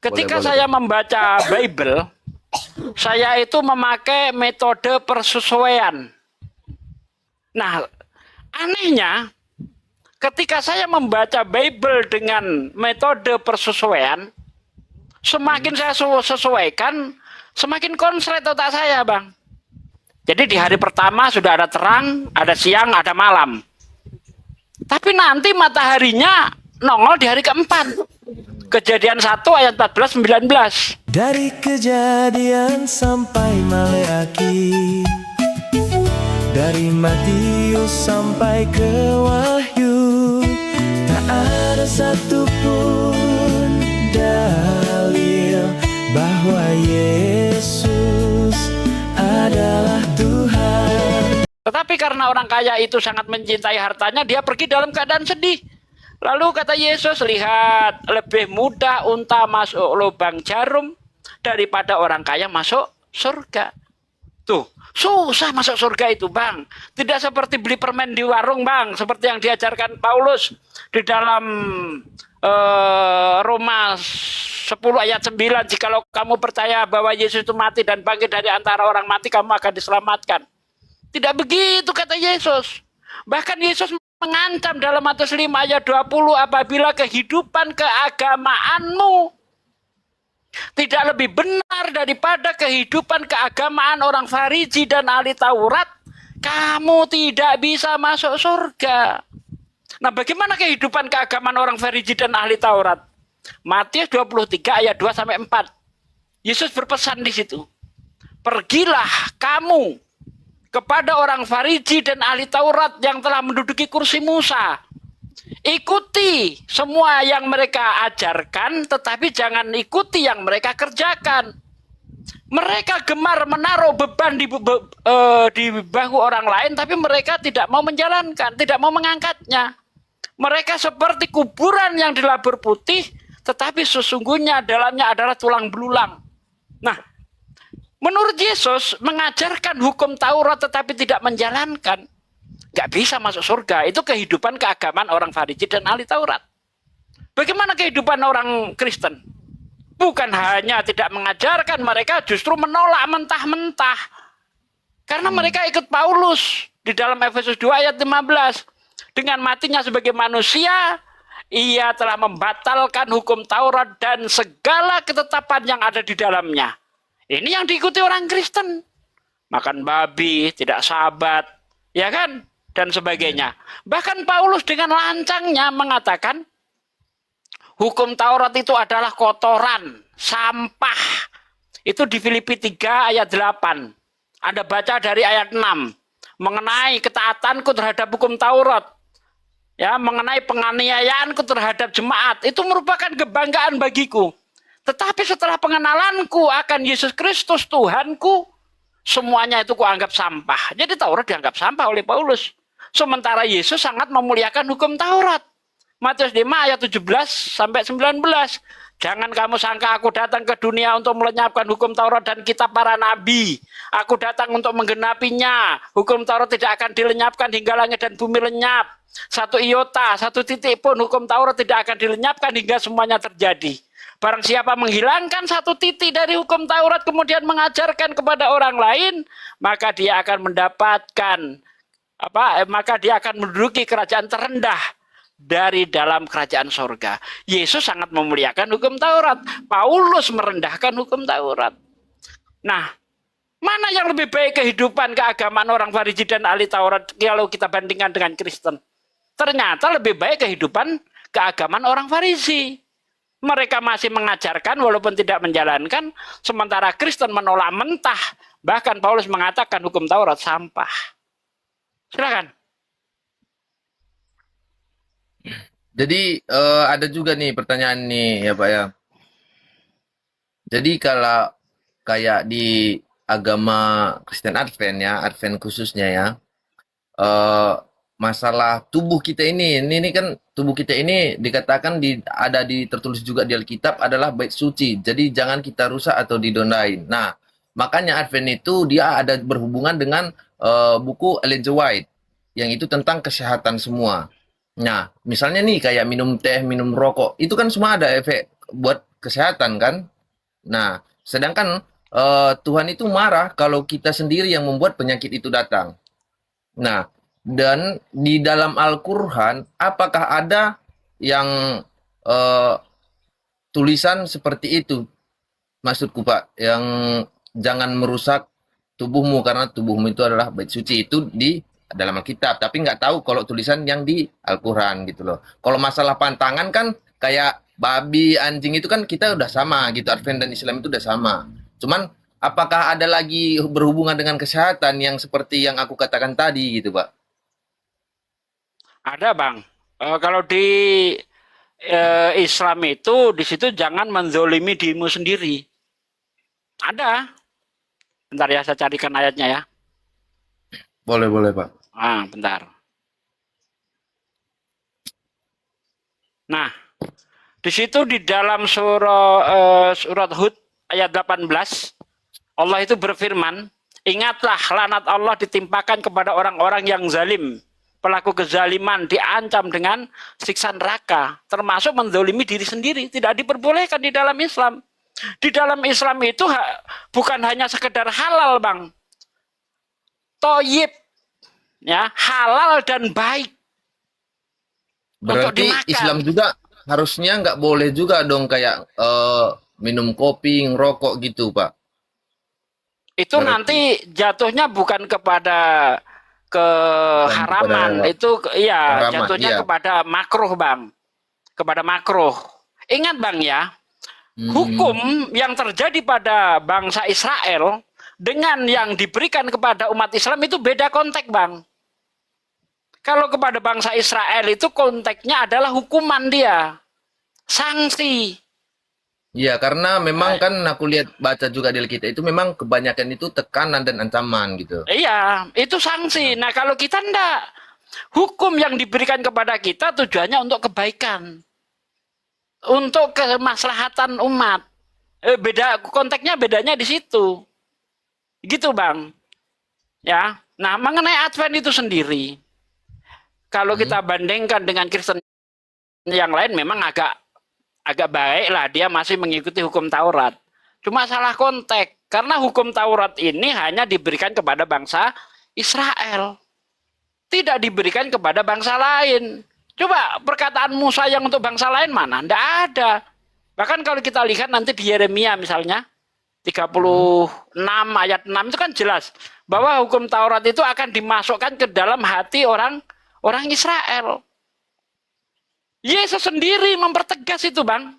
Ketika boleh, saya Bang. membaca Bible, saya itu memakai metode persesuaian. Nah, anehnya ketika saya membaca Bible dengan metode persesuaian, semakin saya sesuaikan, semakin konslet otak saya, Bang. Jadi di hari pertama sudah ada terang, ada siang, ada malam. Tapi nanti mataharinya nongol di hari keempat. Kejadian 1 ayat 14-19. Dari Kejadian sampai Maleaki, dari Matius sampai ke Wahyu, tak ada satupun dalil bahwa Yesus adalah Tuhan. Tetapi karena orang kaya itu sangat mencintai hartanya, dia pergi dalam keadaan sedih. Lalu kata Yesus, lihat, lebih mudah unta masuk lubang jarum daripada orang kaya masuk surga. Tuh, susah masuk surga itu, Bang. Tidak seperti beli permen di warung, Bang. Seperti yang diajarkan Paulus di dalam Roma 10 ayat 9. Jikalau kamu percaya bahwa Yesus itu mati dan bangkit dari antara orang mati, kamu akan diselamatkan. Tidak begitu kata Yesus. Bahkan Yesus mengancam dalam Matius 5 ayat 20, apabila kehidupan keagamaanmu tidak lebih benar daripada kehidupan keagamaan orang Farisi dan ahli Taurat, kamu tidak bisa masuk surga. Nah, bagaimana kehidupan keagamaan orang Farisi dan ahli Taurat? Matius 23 ayat 2 sampai 4. Yesus berpesan di situ. Pergilah kamu kepada orang Farisi dan ahli Taurat yang telah menduduki kursi Musa. Ikuti semua yang mereka ajarkan, tetapi jangan ikuti yang mereka kerjakan. Mereka gemar menaruh beban di bahu orang lain, tapi mereka tidak mau menjalankan, tidak mau mengangkatnya. Mereka seperti kuburan yang dilabur putih, tetapi sesungguhnya dalamnya adalah tulang belulang. Nah, menurut Yesus, mengajarkan hukum Taurat tetapi tidak menjalankan, nggak bisa masuk surga. Itu kehidupan keagamaan orang Farisi dan ahli Taurat. Bagaimana kehidupan orang Kristen? Bukan hanya tidak mengajarkan, mereka justru menolak mentah-mentah. Karena mereka ikut Paulus di dalam Efesus 2 ayat 15. Dengan matinya sebagai manusia, ia telah membatalkan hukum Taurat dan segala ketetapan yang ada di dalamnya. Ini yang diikuti orang Kristen. Makan babi, tidak sabat, ya kan? Dan sebagainya. Bahkan Paulus dengan lancangnya mengatakan, hukum Taurat itu adalah kotoran, sampah. Itu di Filipi 3 ayat 8. Anda baca dari ayat 6. Mengenai ketaatanku terhadap hukum Taurat. Ya, mengenai penganiayaanku terhadap jemaat. Itu merupakan kebanggaan bagiku. Tetapi setelah pengenalanku akan Yesus Kristus Tuhanku, semuanya itu kuanggap sampah. Jadi Taurat dianggap sampah oleh Paulus. Sementara Yesus sangat memuliakan hukum Taurat. Matius 5 ayat 17 sampai 19. Jangan kamu sangka aku datang ke dunia untuk melenyapkan hukum Taurat dan kitab para nabi. Aku datang untuk menggenapinya. Hukum Taurat tidak akan dilenyapkan hingga langit dan bumi lenyap. Satu iota, satu titik pun hukum Taurat tidak akan dilenyapkan hingga semuanya terjadi. Barang siapa menghilangkan satu titik dari hukum Taurat kemudian mengajarkan kepada orang lain, maka dia akan mendapatkan maka dia akan menduduki kerajaan terendah dari dalam kerajaan sorga. Yesus sangat memuliakan hukum Taurat. Paulus merendahkan hukum Taurat. Nah, mana yang lebih baik kehidupan keagamaan orang Farisi dan ahli Taurat kalau kita bandingkan dengan Kristen? Ternyata lebih baik kehidupan keagamaan orang Farisi. Mereka masih mengajarkan walaupun tidak menjalankan, sementara Kristen menolak mentah. Bahkan Paulus mengatakan hukum Taurat sampah. Silakan. Jadi ada juga nih pertanyaan nih ya Pak ya. Jadi kalau kayak di agama Kristen Advent ya, Advent khususnya ya, masalah tubuh kita ini kan tubuh kita ini dikatakan ada tertulis juga di Alkitab adalah bait suci. Jadi jangan kita rusak atau didonain. Nah, makanya Advent itu dia ada berhubungan dengan buku Ellen G. White yang itu tentang kesehatan semua. Nah, misalnya nih kayak minum teh, minum rokok, itu kan semua ada efek buat kesehatan kan. Nah, sedangkan Tuhan itu marah kalau kita sendiri yang membuat penyakit itu datang. Nah, dan di dalam Al-Quran, apakah ada yang eh, tulisan seperti itu? Maksudku Pak, yang jangan merusak tubuhmu karena tubuhmu itu adalah bait suci, itu di dalam Alkitab. Tapi nggak tahu kalau tulisan yang di Al-Quran gitu loh. Kalau masalah pantangan kan kayak babi, anjing itu kan kita udah sama gitu. Advent dan Islam itu udah sama. Cuman apakah ada lagi berhubungan dengan kesehatan yang seperti yang aku katakan tadi gitu Pak? Ada Bang. Kalau di Islam itu di situ jangan menzolimi dirimu sendiri. Ada. Bentar ya, saya carikan ayatnya ya. Boleh, boleh Pak. Bentar. Nah, di situ di dalam surat Hud ayat 18, Allah itu berfirman, ingatlah laknat Allah ditimpakan kepada orang-orang yang zalim. Pelaku kezaliman diancam dengan siksa neraka, termasuk menzalimi diri sendiri. Tidak diperbolehkan di dalam Islam. Di dalam Islam itu bukan hanya sekedar halal, Bang. Toyib, ya, halal dan baik. Berarti Islam juga harusnya nggak boleh juga dong kayak minum kopi, ngerokok gitu, Pak. Itu Berarti nanti jatuhnya bukan kepada keharaman, itu iya haraman, jatuhnya iya. kepada makruh, Bang. Kepada makruh. Ingat, Bang ya, hukum yang terjadi pada bangsa Israel dengan yang diberikan kepada umat Islam itu beda konteks, Bang. Kalau kepada bangsa Israel itu konteksnya adalah hukuman dia. Sanksi. Iya, karena memang kan aku lihat baca juga di Alkitab itu memang kebanyakan itu tekanan dan ancaman gitu. Iya, itu sanksi. Nah, kalau kita enggak, hukum yang diberikan kepada kita tujuannya untuk kebaikan. Untuk kemaslahatan umat. Beda konteksnya, bedanya di situ. Gitu, Bang. Ya. Nah, mengenai Advent itu sendiri, kalau kita bandingkan dengan Kristen yang lain memang agak baik lah, dia masih mengikuti hukum Taurat. Cuma salah konteks, karena hukum Taurat ini hanya diberikan kepada bangsa Israel. Tidak diberikan kepada bangsa lain. Coba perkataan Musa yang untuk bangsa lain mana? Tidak ada. Bahkan kalau kita lihat nanti di Yeremia misalnya, 36 ayat 6 itu kan jelas bahwa hukum Taurat itu akan dimasukkan ke dalam hati orang Israel. Yesus sendiri mempertegas itu, Bang.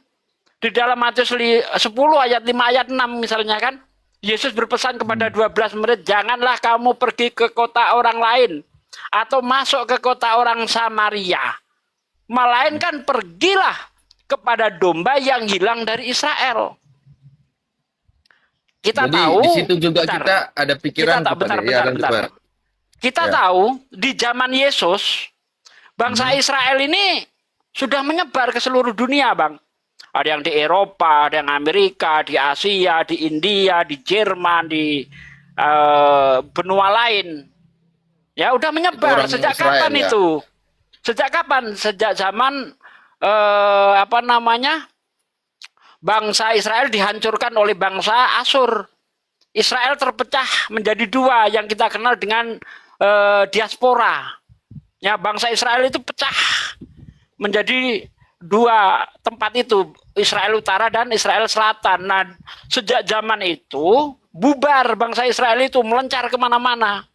Di dalam Matius 10 ayat 5 ayat 6 misalnya kan, Yesus berpesan kepada 12 murid, janganlah kamu pergi ke kota orang lain atau masuk ke kota orang Samaria, melainkan pergilah kepada domba yang hilang dari Israel. Kita Jadi tahu di situ juga kita ada pikiran bentar. Kita tahu di zaman Yesus bangsa Israel ini sudah menyebar ke seluruh dunia, Bang. Ada yang di Eropa, ada yang Amerika, di Asia, di India, di Jerman, di benua lain. Ya, udah menyebar. Sejak Israel, kapan ya? itu? Sejak kapan? Sejak zaman bangsa Israel dihancurkan oleh bangsa Asyur. Israel terpecah menjadi dua yang kita kenal dengan diaspora. Ya, bangsa Israel itu pecah menjadi dua tempat itu, Israel Utara dan Israel Selatan. Nah, sejak zaman itu bubar bangsa Israel itu, melencar kemana-mana.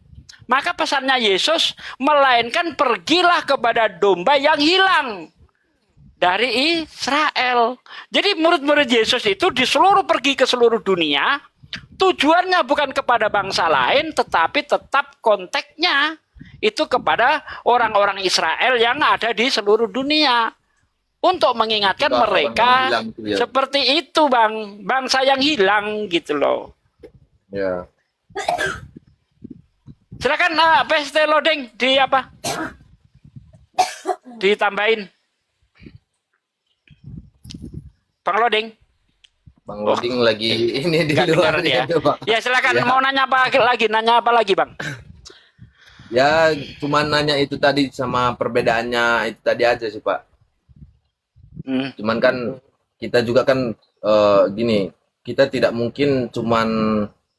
Maka pesannya Yesus, melainkan pergilah kepada domba yang hilang dari Israel. Jadi murid-murid Yesus itu pergi ke seluruh dunia, tujuannya bukan kepada bangsa lain, tetapi tetap konteksnya itu kepada orang-orang Israel yang ada di seluruh dunia. Untuk mengingatkan mereka seperti itu, Bang. Bangsa yang hilang gitu loh. Ya. Silakan PST loading di apa? Ditambahin. Bang loading. Bang loading lagi ini di luar ya. itu, Bang. Ya silakan, Ya. mau nanya apa lagi, Bang? Ya, cuma nanya itu tadi sama perbedaannya itu tadi aja sih, Pak. Cuman kan kita juga kan gini, kita tidak mungkin cuman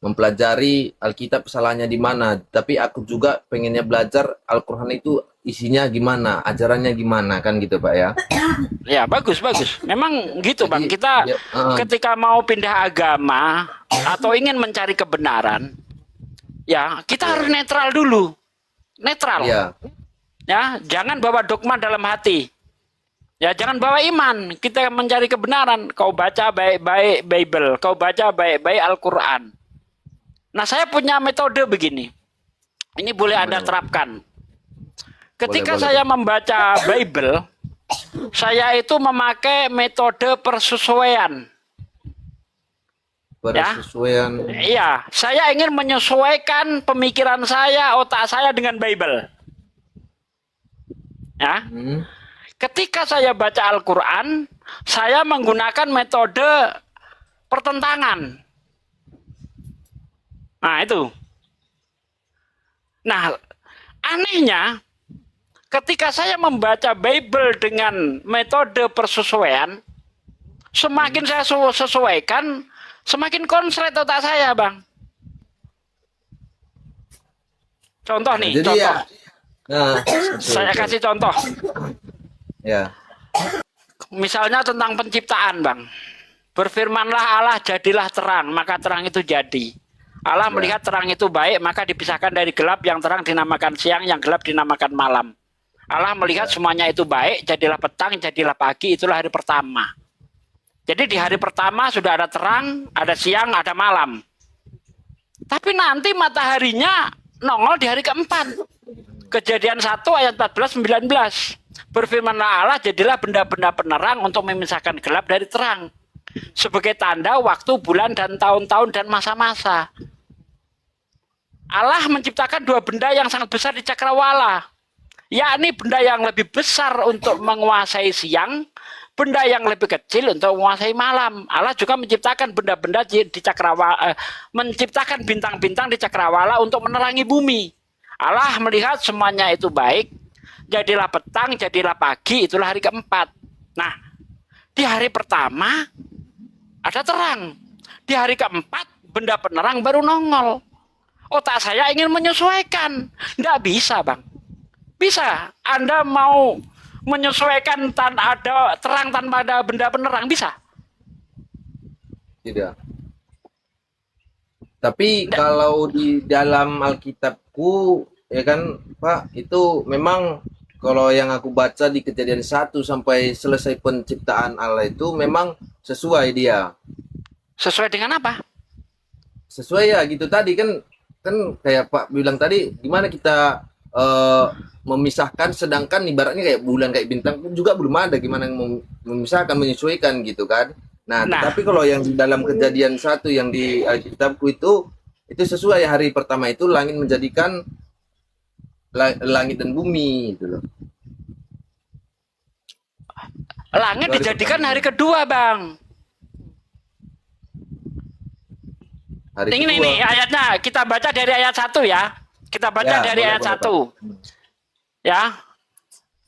mempelajari Alkitab salahnya di mana, tapi aku juga pengennya belajar Al-Quran itu isinya gimana, ajarannya gimana, kan gitu Pak ya. Ya, bagus, bagus. Memang gitu, Bang. Jadi, Kita ya, ketika mau pindah agama atau ingin mencari kebenaran, ya, kita harus netral dulu. Netral. ya, Ya, jangan bawa dogma dalam hati. Ya, jangan bawa iman. Kita mencari kebenaran. Kau baca baik-baik Bible, kau baca baik-baik Al-Qur'an. Nah, saya punya metode begini. Ini boleh Anda terapkan. Ketika boleh. saya membaca Bible, saya itu memakai metode persesuaian. bersesuaian. Iya, saya ingin menyesuaikan pemikiran saya, otak saya dengan Bible. Ya. Hmm, Ketika saya baca Al-Quran, saya menggunakan metode pertentangan. Nah, itu. Nah, anehnya, ketika saya membaca Bible dengan metode persesuaian, semakin saya sesuaikan, semakin konslet otak saya, Bang. Contoh nih, jadi contoh. ya, nah, Saya kasih contoh. ya, Misalnya tentang penciptaan, Bang. Berfirmanlah Allah, jadilah terang, maka terang itu jadi. Allah melihat terang itu baik, maka dipisahkan dari gelap, yang terang dinamakan siang, yang gelap dinamakan malam. Allah melihat semuanya itu baik, jadilah petang, jadilah pagi, itulah hari pertama. Jadi di hari pertama sudah ada terang, ada siang, ada malam. Tapi nanti mataharinya nongol di hari keempat. Kejadian 1 ayat 14-19. Berfirmanlah Allah, jadilah benda-benda penerang untuk memisahkan gelap dari terang. Sebagai tanda waktu, bulan, dan tahun-tahun, dan masa-masa. Allah menciptakan dua benda yang sangat besar di cakrawala. Yakni benda yang lebih besar untuk menguasai siang, benda yang lebih kecil untuk menguasai malam. Allah juga menciptakan benda-benda di cakrawala, menciptakan bintang-bintang di cakrawala untuk menerangi bumi. Allah melihat semuanya itu baik, jadilah petang, jadilah pagi, itulah hari keempat. Nah, di hari pertama ada terang. Di hari keempat benda penerang baru nongol. Otak saya ingin menyesuaikan. Tidak bisa, Bang. Bisa. Anda mau menyesuaikan ada terang tanpa ada benda penerang, bisa? tidak. Tapi kalau di dalam Alkitabku, ya kan Pak, itu memang kalau yang aku baca di Kejadian 1 sampai selesai penciptaan Allah itu memang sesuai dia. Sesuai dengan apa? Sesuai ya gitu tadi kan kayak Pak bilang tadi, gimana kita memisahkan, sedangkan ibaratnya kayak bulan, kayak bintang pun juga belum ada gimana memisahkan, menyesuaikan gitu kan. Nah, tapi kalau yang di dalam Kejadian 1 yang di Alkitabku itu sesuai. Hari pertama itu langit menjadikan langit dan bumi gitu loh. Langit dijadikan hari kedua, Bang. Ini ayatnya, kita baca dari ayat 1 ya. Kita baca dari ayat 1. Ya.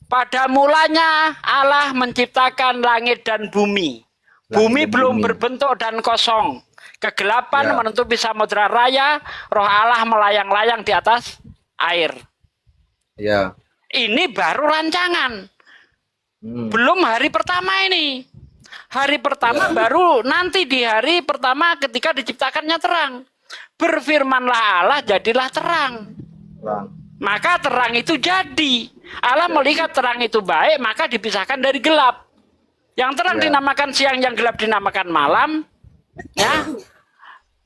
Pada mulanya Allah menciptakan langit dan bumi. Bumi belum berbentuk dan kosong. Kegelapan menutupi samudra raya, roh Allah melayang-layang di atas air. Ya. Ini baru rancangan. Belum hari pertama ini. Hari pertama baru nanti di hari pertama ketika diciptakannya terang. Berfirmanlah Allah, jadilah terang. Maka terang itu jadi. Allah melihat terang itu baik, maka dipisahkan dari gelap. Yang terang dinamakan siang, yang gelap dinamakan malam. Ya.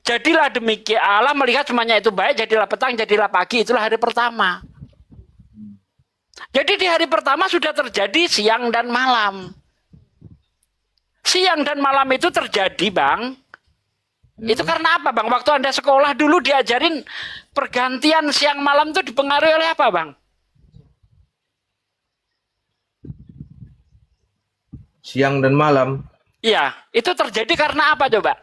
Jadilah demikian. Allah melihat semuanya itu baik, jadilah petang, jadilah pagi. Itulah hari pertama. Jadi di hari pertama sudah terjadi siang dan malam. Siang dan malam itu terjadi, Bang. Itu karena apa, Bang? Waktu Anda sekolah dulu diajarin pergantian siang malam itu dipengaruhi oleh apa, Bang? Siang dan malam. Iya, itu terjadi karena apa coba?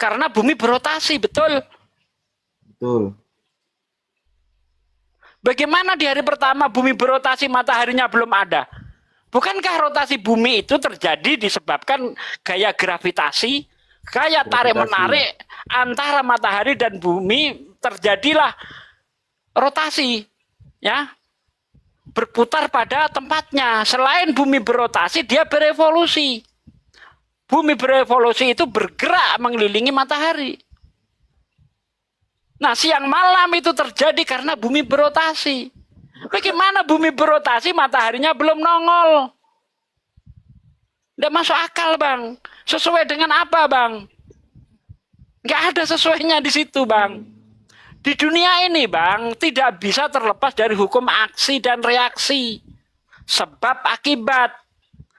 Karena bumi berotasi, betul? Betul. Bagaimana di hari pertama bumi berotasi, mataharinya belum ada? Bukankah rotasi bumi itu terjadi disebabkan gaya gravitasi, gaya tarik-menarik antara matahari dan bumi, terjadilah rotasi, ya, berputar pada tempatnya. Selain bumi berotasi, dia berevolusi. Bumi berevolusi itu bergerak mengelilingi matahari. Nah, siang malam itu terjadi karena bumi berotasi. Bagaimana bumi berotasi, mataharinya belum nongol? Tidak masuk akal, Bang. Sesuai dengan apa, Bang? Nggak ada sesuainya di situ, Bang. Di dunia ini, Bang, tidak bisa terlepas dari hukum aksi dan reaksi. Sebab akibat.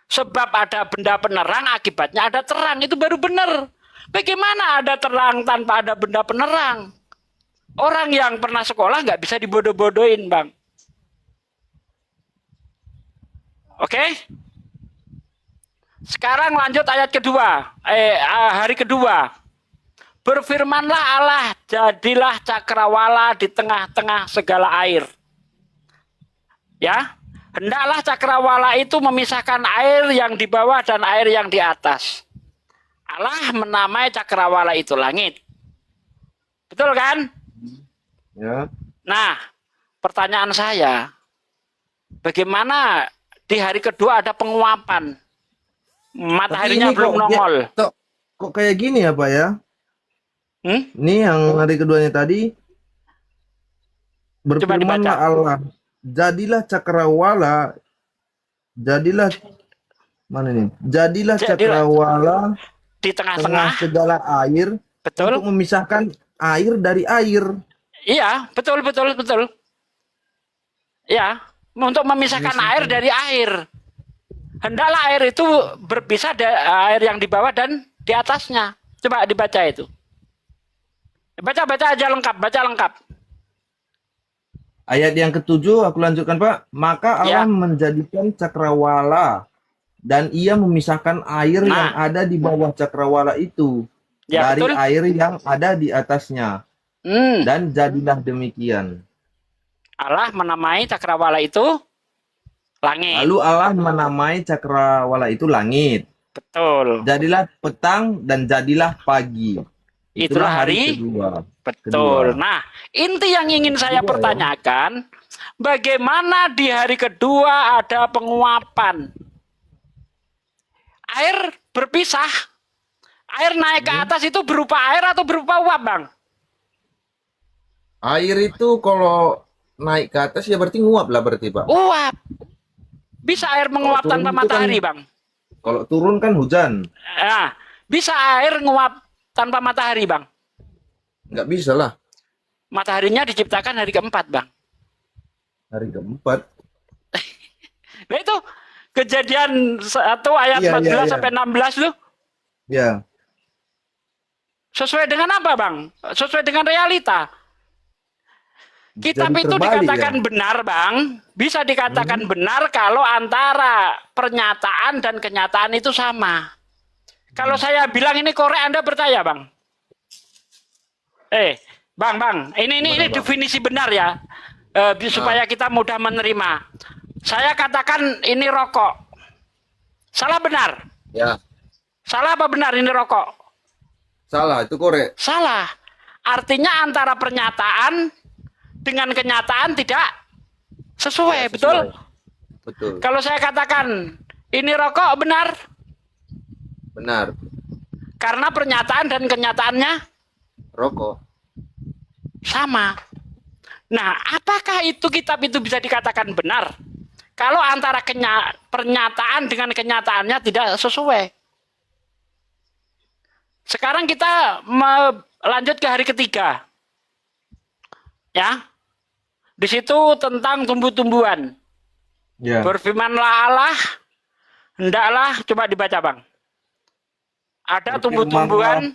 Sebab ada benda penerang, akibatnya ada terang. Itu baru benar. Bagaimana ada terang tanpa ada benda penerang? Orang yang pernah sekolah nggak bisa dibodoh-bodohin, Bang. Oke? Sekarang lanjut ayat kedua. Hari kedua. Berfirmanlah Allah, jadilah cakrawala di tengah-tengah segala air. Ya, hendaklah cakrawala itu memisahkan air yang di bawah dan air yang di atas. Allah menamai cakrawala itu langit. Betul kan? Ya. Nah, pertanyaan saya, bagaimana di hari kedua ada penguapan? Mataharinya belum nongol. Kok kayak gini ya, Pak ya? Hmm? Ini yang hari keduanya tadi. Berfirmanlah Allah, jadilah cakrawala, jadilah mana nih? Jadilah cakrawala di tengah-tengah segala air, betul, untuk memisahkan air dari air. Iya, betul. Ya, untuk memisahkan air dari air. Hendaklah air itu berpisah dari air yang di bawah dan di atasnya. Coba dibaca itu. Baca aja lengkap, baca lengkap. Ayat yang ketujuh aku lanjutkan, Pak. Maka Allah menjadikan cakrawala dan ia memisahkan air yang ada di bawah cakrawala itu dari air yang ada di atasnya. Dan jadilah demikian. Allah menamai cakrawala itu langit. Lalu Allah menamai cakrawala itu langit. Betul. Jadilah petang dan jadilah pagi. Itulah hari kedua. Betul. Nah, inti yang ingin saya pertanyakan, bagaimana di hari kedua ada penguapan? Air berpisah. Air naik ke atas itu berupa air atau berupa uap, Bang? Air itu kalau naik ke atas ya berarti nguap lah berarti, Pak. Uap. Bisa air menguap tanpa matahari, Bang? Kalau turun kan hujan. Nah, bisa air nguap tanpa matahari, Bang? Nggak bisa lah. Mataharinya diciptakan hari keempat, Bang. Hari keempat. Nah itu kejadian 1 ayat 14 sampai 16 loh. Ya. Sesuai dengan apa, Bang? Sesuai dengan realita. Kitab itu dikatakan benar, Bang. Bisa dikatakan benar kalau antara pernyataan dan kenyataan itu sama. Kalau saya bilang ini korek, Anda percaya, Bang? Bang, ini definisi benar ya, supaya kita mudah menerima. Saya katakan ini rokok. Salah benar? Ya. Salah apa benar ini rokok? Salah, itu korek. Salah. Artinya antara pernyataan dengan kenyataan tidak sesuai, betul? Betul. Kalau saya katakan ini rokok, benar? Benar. Karena pernyataan dan kenyataannya Rokok. sama. Nah, apakah itu kitab itu bisa dikatakan benar? Kalau antara pernyataan dengan kenyataannya tidak sesuai. Sekarang kita lanjut ke hari ketiga. Ya. Di situ tentang tumbuh-tumbuhan. Ya. Berfirmanlah Allah, hendaklah, coba dibaca, Bang. Ada tumbuh-tumbuhan.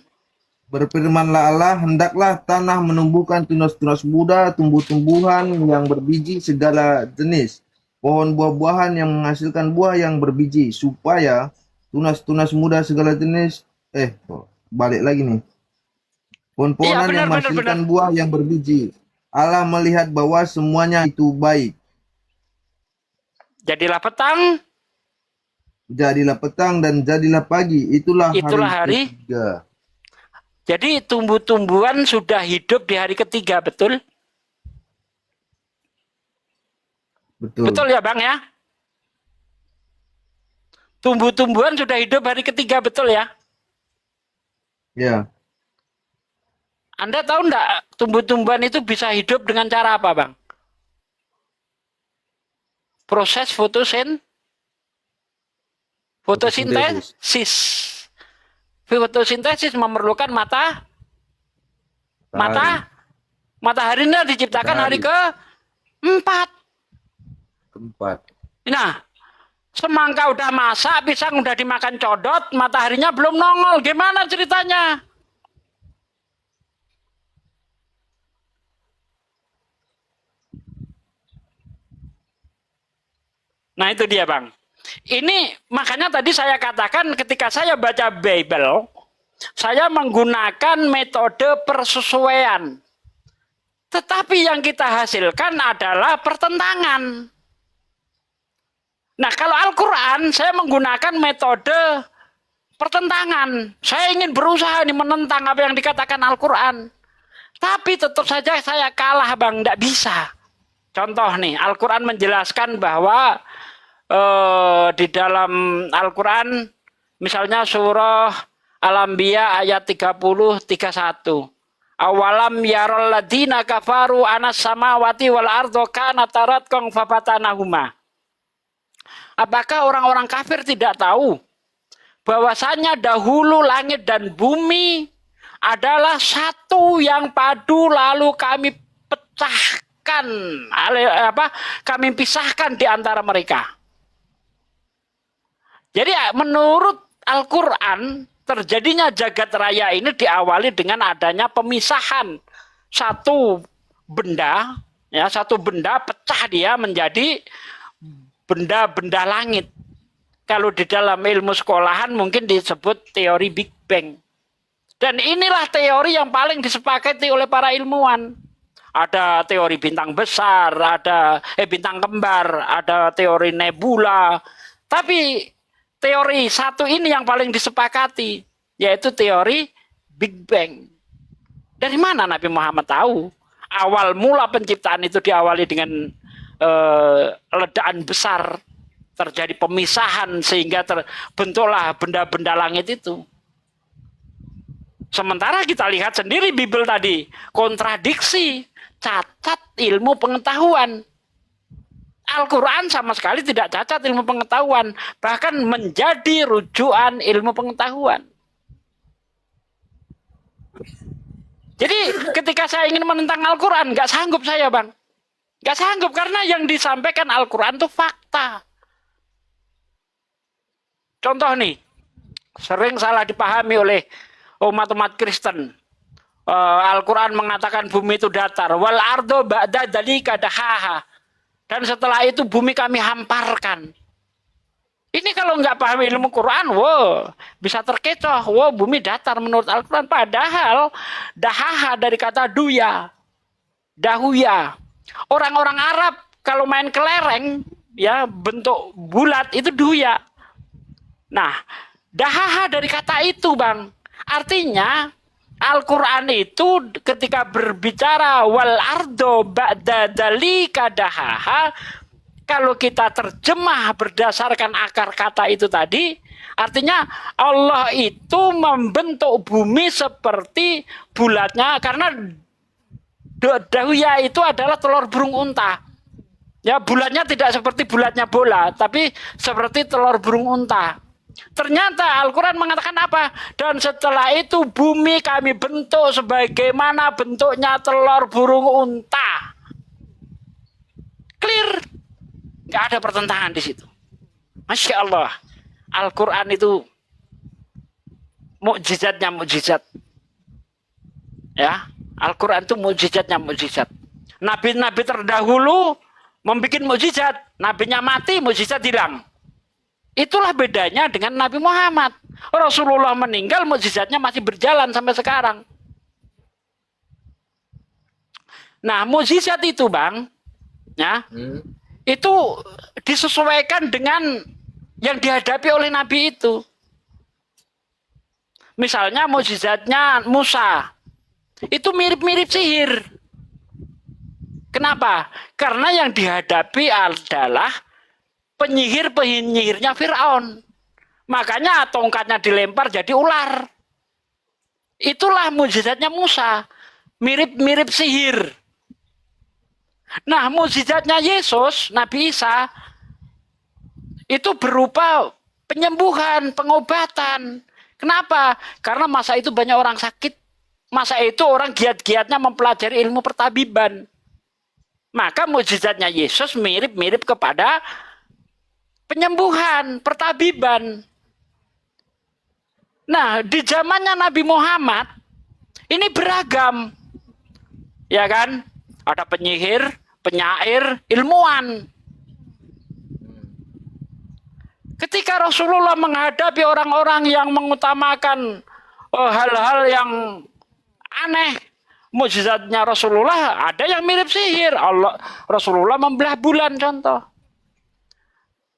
Berfirmanlah Allah, hendaklah tanah menumbuhkan tunas-tunas muda, tumbuh-tumbuhan yang berbiji segala jenis, pohon buah-buahan yang menghasilkan buah yang berbiji, supaya tunas-tunas muda segala jenis, balik lagi nih, pohon-pohonan yang menghasilkan buah yang berbiji. Allah melihat bahwa semuanya itu baik. Jadilah petang jadilah petang dan jadilah pagi. Itulah Itulah hari. ketiga. Jadi tumbuh-tumbuhan sudah hidup di hari ketiga, betul? Betul. Betul ya Bang ya? Tumbuh-tumbuhan sudah hidup hari ketiga, betul ya? Ya. Anda tahu enggak tumbuh-tumbuhan itu bisa hidup dengan cara apa, Bang? Proses fotosintesis. Fotosintesis memerlukan mataharinya diciptakan hari keempat. Nah, semangka udah masak, pisang udah dimakan codot, mataharinya belum nongol. Gimana ceritanya? Nah itu dia Bang. Ini makanya tadi saya katakan ketika saya baca Bible, saya menggunakan metode persesuaian. Tetapi yang kita hasilkan adalah pertentangan. Nah kalau Al-Quran saya menggunakan metode pertentangan. Saya ingin berusaha nih menentang apa yang dikatakan Al-Quran. Tapi tetap saja saya kalah Bang, tidak bisa. Contoh nih, Al-Quran menjelaskan bahwa di dalam Al-Quran, misalnya surah Al-Anbiya ayat 30-31. Awalam yarol ladina kafaru anas samawati wal ardo kana taratqan fafatanahuma. Apakah orang-orang kafir tidak tahu bahwasanya dahulu langit dan bumi adalah satu yang padu lalu kami pecahkan, kami pisahkan di antara mereka. Jadi menurut Al-Quran, terjadinya jagat raya ini diawali dengan adanya pemisahan satu benda pecah dia menjadi benda-benda langit. Kalau di dalam ilmu sekolahan mungkin disebut teori Big Bang. Dan inilah teori yang paling disepakati oleh para ilmuwan. Ada teori bintang besar, ada bintang kembar, ada teori nebula. Tapi teori satu ini yang paling disepakati, yaitu teori Big Bang. Dari mana Nabi Muhammad tahu? Awal mula penciptaan itu diawali dengan ledakan besar, terjadi pemisahan sehingga terbentuklah benda-benda langit itu. Sementara kita lihat sendiri Bible tadi, kontradiksi, cacat ilmu pengetahuan. Al-Quran sama sekali tidak cacat ilmu pengetahuan, bahkan menjadi rujukan ilmu pengetahuan. Jadi ketika saya ingin menentang Al-Quran, nggak sanggup saya Bang. Nggak sanggup karena yang disampaikan Al-Quran itu fakta. Contoh nih, sering salah dipahami oleh umat-umat Kristen. Al-Quran mengatakan bumi itu datar. Wal ardo ba'da dzalika dahaha. Dan setelah itu bumi kami hamparkan. Ini kalau nggak paham ilmu Quran, bisa terkecoh. Bumi datar menurut Al-Quran. Padahal dahaha dari kata duya, dahuya. Orang-orang Arab kalau main kelereng, ya bentuk bulat itu duya. Nah, dahaha dari kata itu, Bang. Artinya Al-Quran itu ketika berbicara wal ardo ba'da dzalika dahaha, kalau kita terjemah berdasarkan akar kata itu tadi, artinya Allah itu membentuk bumi seperti bulatnya, karena dahuya itu adalah telur burung unta. Ya, bulatnya tidak seperti bulatnya bola, tapi seperti telur burung unta. Ternyata Al-Quran mengatakan apa? Dan setelah itu bumi kami bentuk sebagaimana bentuknya telur burung unta. Clear. Gak ada pertentangan di situ. Masya Allah. Al-Quran itu mukjizatnya mukjizat. Ya, Al-Quran itu mukjizatnya mukjizat. Nabi-nabi terdahulu membuat mukjizat. Nabinya mati, mukjizat hilang. Itulah bedanya dengan Nabi Muhammad. Rasulullah meninggal, mukjizatnya masih berjalan sampai sekarang. Nah, mukjizat itu, Bang, ya, itu disesuaikan dengan yang dihadapi oleh Nabi itu. Misalnya mukjizatnya Musa, itu mirip-mirip sihir. Kenapa? Karena yang dihadapi adalah penyihir-penyihirnya Fir'aun. Makanya tongkatnya dilempar jadi ular. Itulah mukjizatnya Musa. Mirip-mirip sihir. Nah, mukjizatnya Yesus, Nabi Isa, itu berupa penyembuhan, pengobatan. Kenapa? Karena masa itu banyak orang sakit. Masa itu orang giat-giatnya mempelajari ilmu pertabiban. Maka mukjizatnya Yesus mirip-mirip kepada penyembuhan, pertabiban. Nah, di zamannya Nabi Muhammad, ini beragam. Ya kan? Ada penyihir, penyair, ilmuwan. Ketika Rasulullah menghadapi orang-orang yang mengutamakan hal-hal yang aneh, mukjizatnya Rasulullah ada yang mirip sihir. Rasulullah membelah bulan contoh.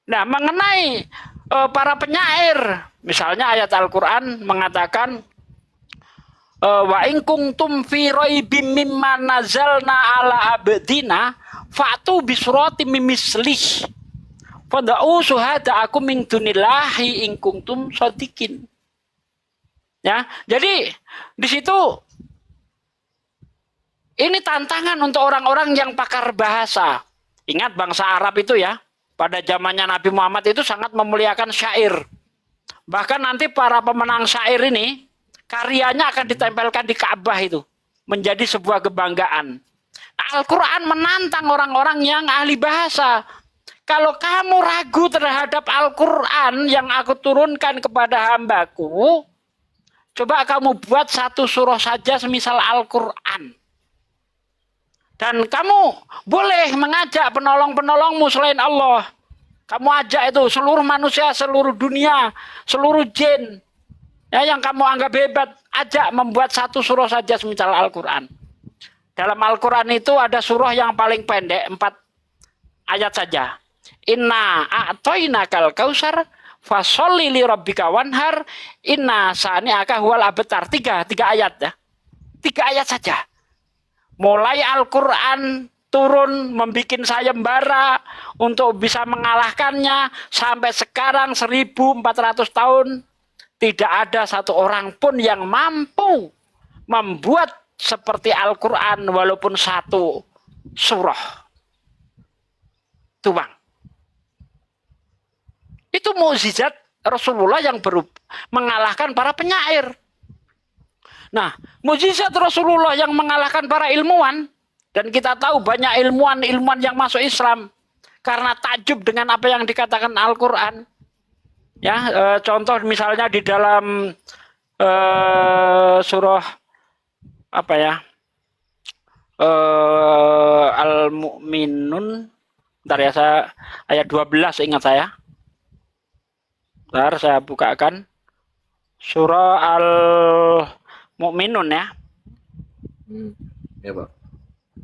Nah, mengenai para penyair, misalnya ayat Al-Qur'an mengatakan wa in kuntum fi raibim mimma nazalna ala abdina fa'tu bi suratim mislih fad'u syuhada'akum min dunillahi in kuntum shadiqin. Ya, jadi di situ ini tantangan untuk orang-orang yang pakar bahasa. Ingat bangsa Arab itu ya, pada zamannya Nabi Muhammad itu sangat memuliakan syair. Bahkan nanti para pemenang syair ini karyanya akan ditempelkan di Ka'bah itu, menjadi sebuah kebanggaan. Al-Quran menantang orang-orang yang ahli bahasa. Kalau kamu ragu terhadap Al-Quran yang aku turunkan kepada hambaku, coba kamu buat satu surah saja semisal Al-Quran. Dan kamu boleh mengajak penolong-penolongmu selain Allah. Kamu ajak itu seluruh manusia, seluruh dunia, seluruh jin. Ya, yang kamu anggap hebat, ajak membuat satu surah saja semisal Al-Quran. Dalam Al-Quran itu ada surah yang paling pendek, 4 ayat saja. Inna a'toinakal kausar fasholli li rabbika wanhar inna sani'aka huwal abtar. 3 ayat ya. 3 ayat saja. Mulai Al-Quran turun membuat sayembara untuk bisa mengalahkannya sampai sekarang 1400 tahun tidak ada satu orang pun yang mampu membuat seperti Al-Quran walaupun satu surah. Itu Bang. Itu mukjizat Rasulullah yang mengalahkan para penyair. Nah, mukjizat Rasulullah yang mengalahkan para ilmuwan, dan kita tahu banyak ilmuwan yang masuk Islam karena takjub dengan apa yang dikatakan Al-Quran. Ya, contoh misalnya di dalam surah apa ya, Al-Mu'minun, bentar ya, ayat 12 ingat saya. Bentar saya bukakan surah Al-Mu'minun ya. Ya, Pak.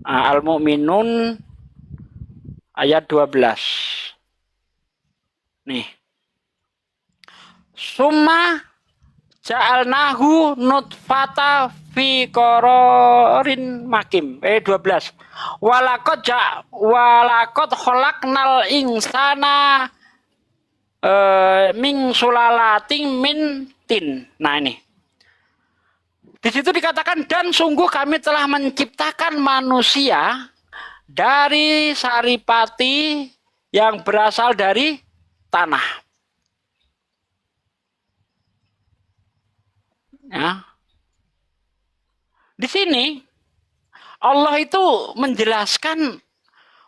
Al-Mu'minun ayat 12. Nih. Summa ja'alnahu nutfata fi qararin makim. 12. Walaqad khalaqnal insana min sulalatin min tin. Nah ini. Di situ dikatakan dan sungguh kami telah menciptakan manusia dari saripati yang berasal dari tanah. Ya. Di sini Allah itu menjelaskan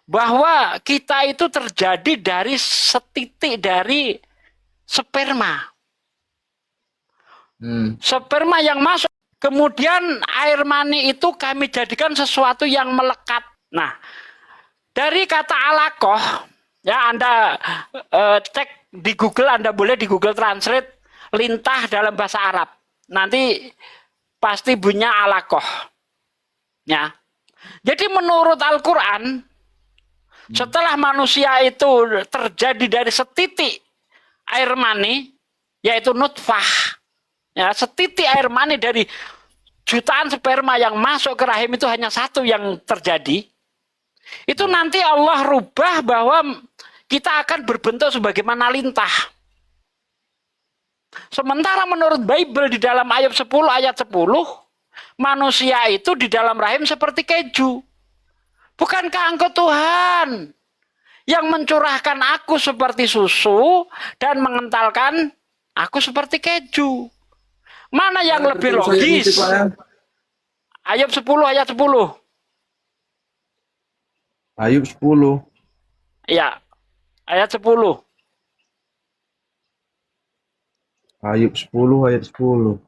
bahwa kita itu terjadi dari setitik dari sperma. Sperma yang masuk, kemudian air mani itu kami jadikan sesuatu yang melekat. Nah, dari kata alaqah, ya Anda cek di Google, Anda boleh di Google Translate lintah dalam bahasa Arab. Nanti pasti bunyinya alaqah. Ya. Jadi menurut Al-Quran, setelah manusia itu terjadi dari setitik air mani, yaitu nutfah. Ya, setitik air mani dari jutaan sperma yang masuk ke rahim itu hanya satu yang terjadi. Itu nanti Allah rubah bahwa kita akan berbentuk sebagaimana lintah. Sementara menurut Bible di dalam ayat 10 manusia itu di dalam rahim seperti keju. Bukankah engkau Tuhan yang mencurahkan aku seperti susu dan mengentalkan aku seperti keju? Mana yang lebih logis? Ayub 10 ayat 10. Ayub 10. Ya, ayat 10. Ayub 10 ayat 10.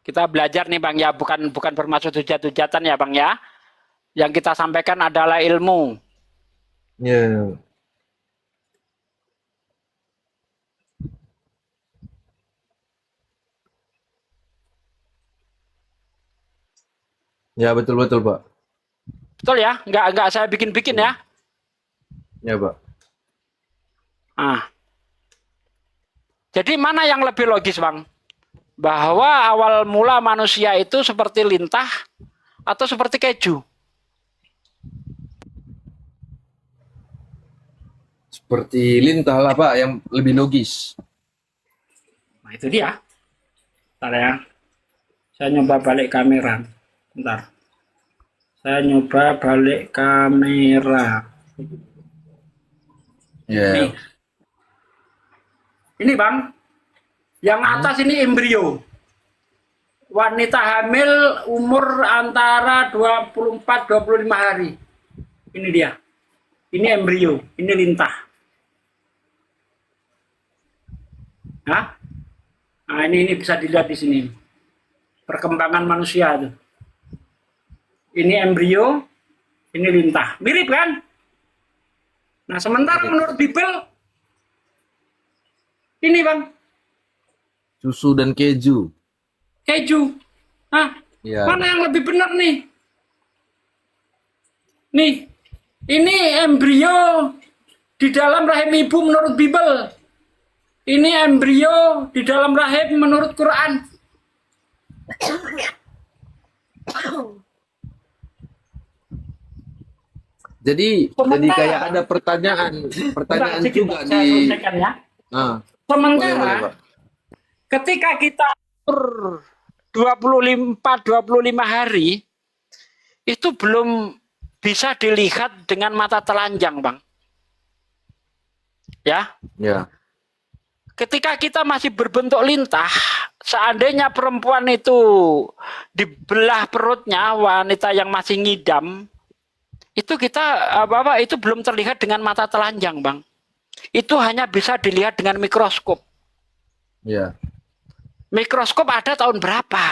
Kita belajar nih Bang ya, bukan bermaksud hujat-hujatan ya Bang ya. Yang kita sampaikan adalah ilmu. Ya. Ya, betul Pak. Betul ya? Enggak saya bikin-bikin ya. Ya, Pak. Jadi mana yang lebih logis Bang? Bahwa awal mula manusia itu seperti lintah atau seperti keju? Seperti lintah lah Pak, yang lebih logis. Nah itu dia. Bentar ya. Saya nyoba balik kamera. Bentar. Saya nyoba balik kamera. Ya. Ini Bang. Yang atas ini embrio. Wanita hamil umur antara 24-25 hari. Ini dia. Ini embrio, ini lintah. Nah ini bisa dilihat di sini. Perkembangan manusia itu. Ini embrio, ini lintah. Mirip kan? Nah, sementara menurut Bible ini Bang, Susu dan keju. keju. Ya. Mana yang lebih benar nih? Nih, ini embrio di dalam rahim ibu menurut Bible. Ini embrio di dalam rahim menurut Quran. Jadi kayak ada pertanyaan juga saya di. selesaikan ya. Boleh, Sementara Pak. ketika kita 25 hari itu belum bisa dilihat dengan mata telanjang, Bang. Ya. Ya. Ketika kita masih berbentuk lintah, seandainya perempuan itu dibelah perutnya, wanita yang masih ngidam, itu kita itu belum terlihat dengan mata telanjang, Bang. Itu hanya bisa dilihat dengan mikroskop. Ya. Mikroskop ada tahun berapa?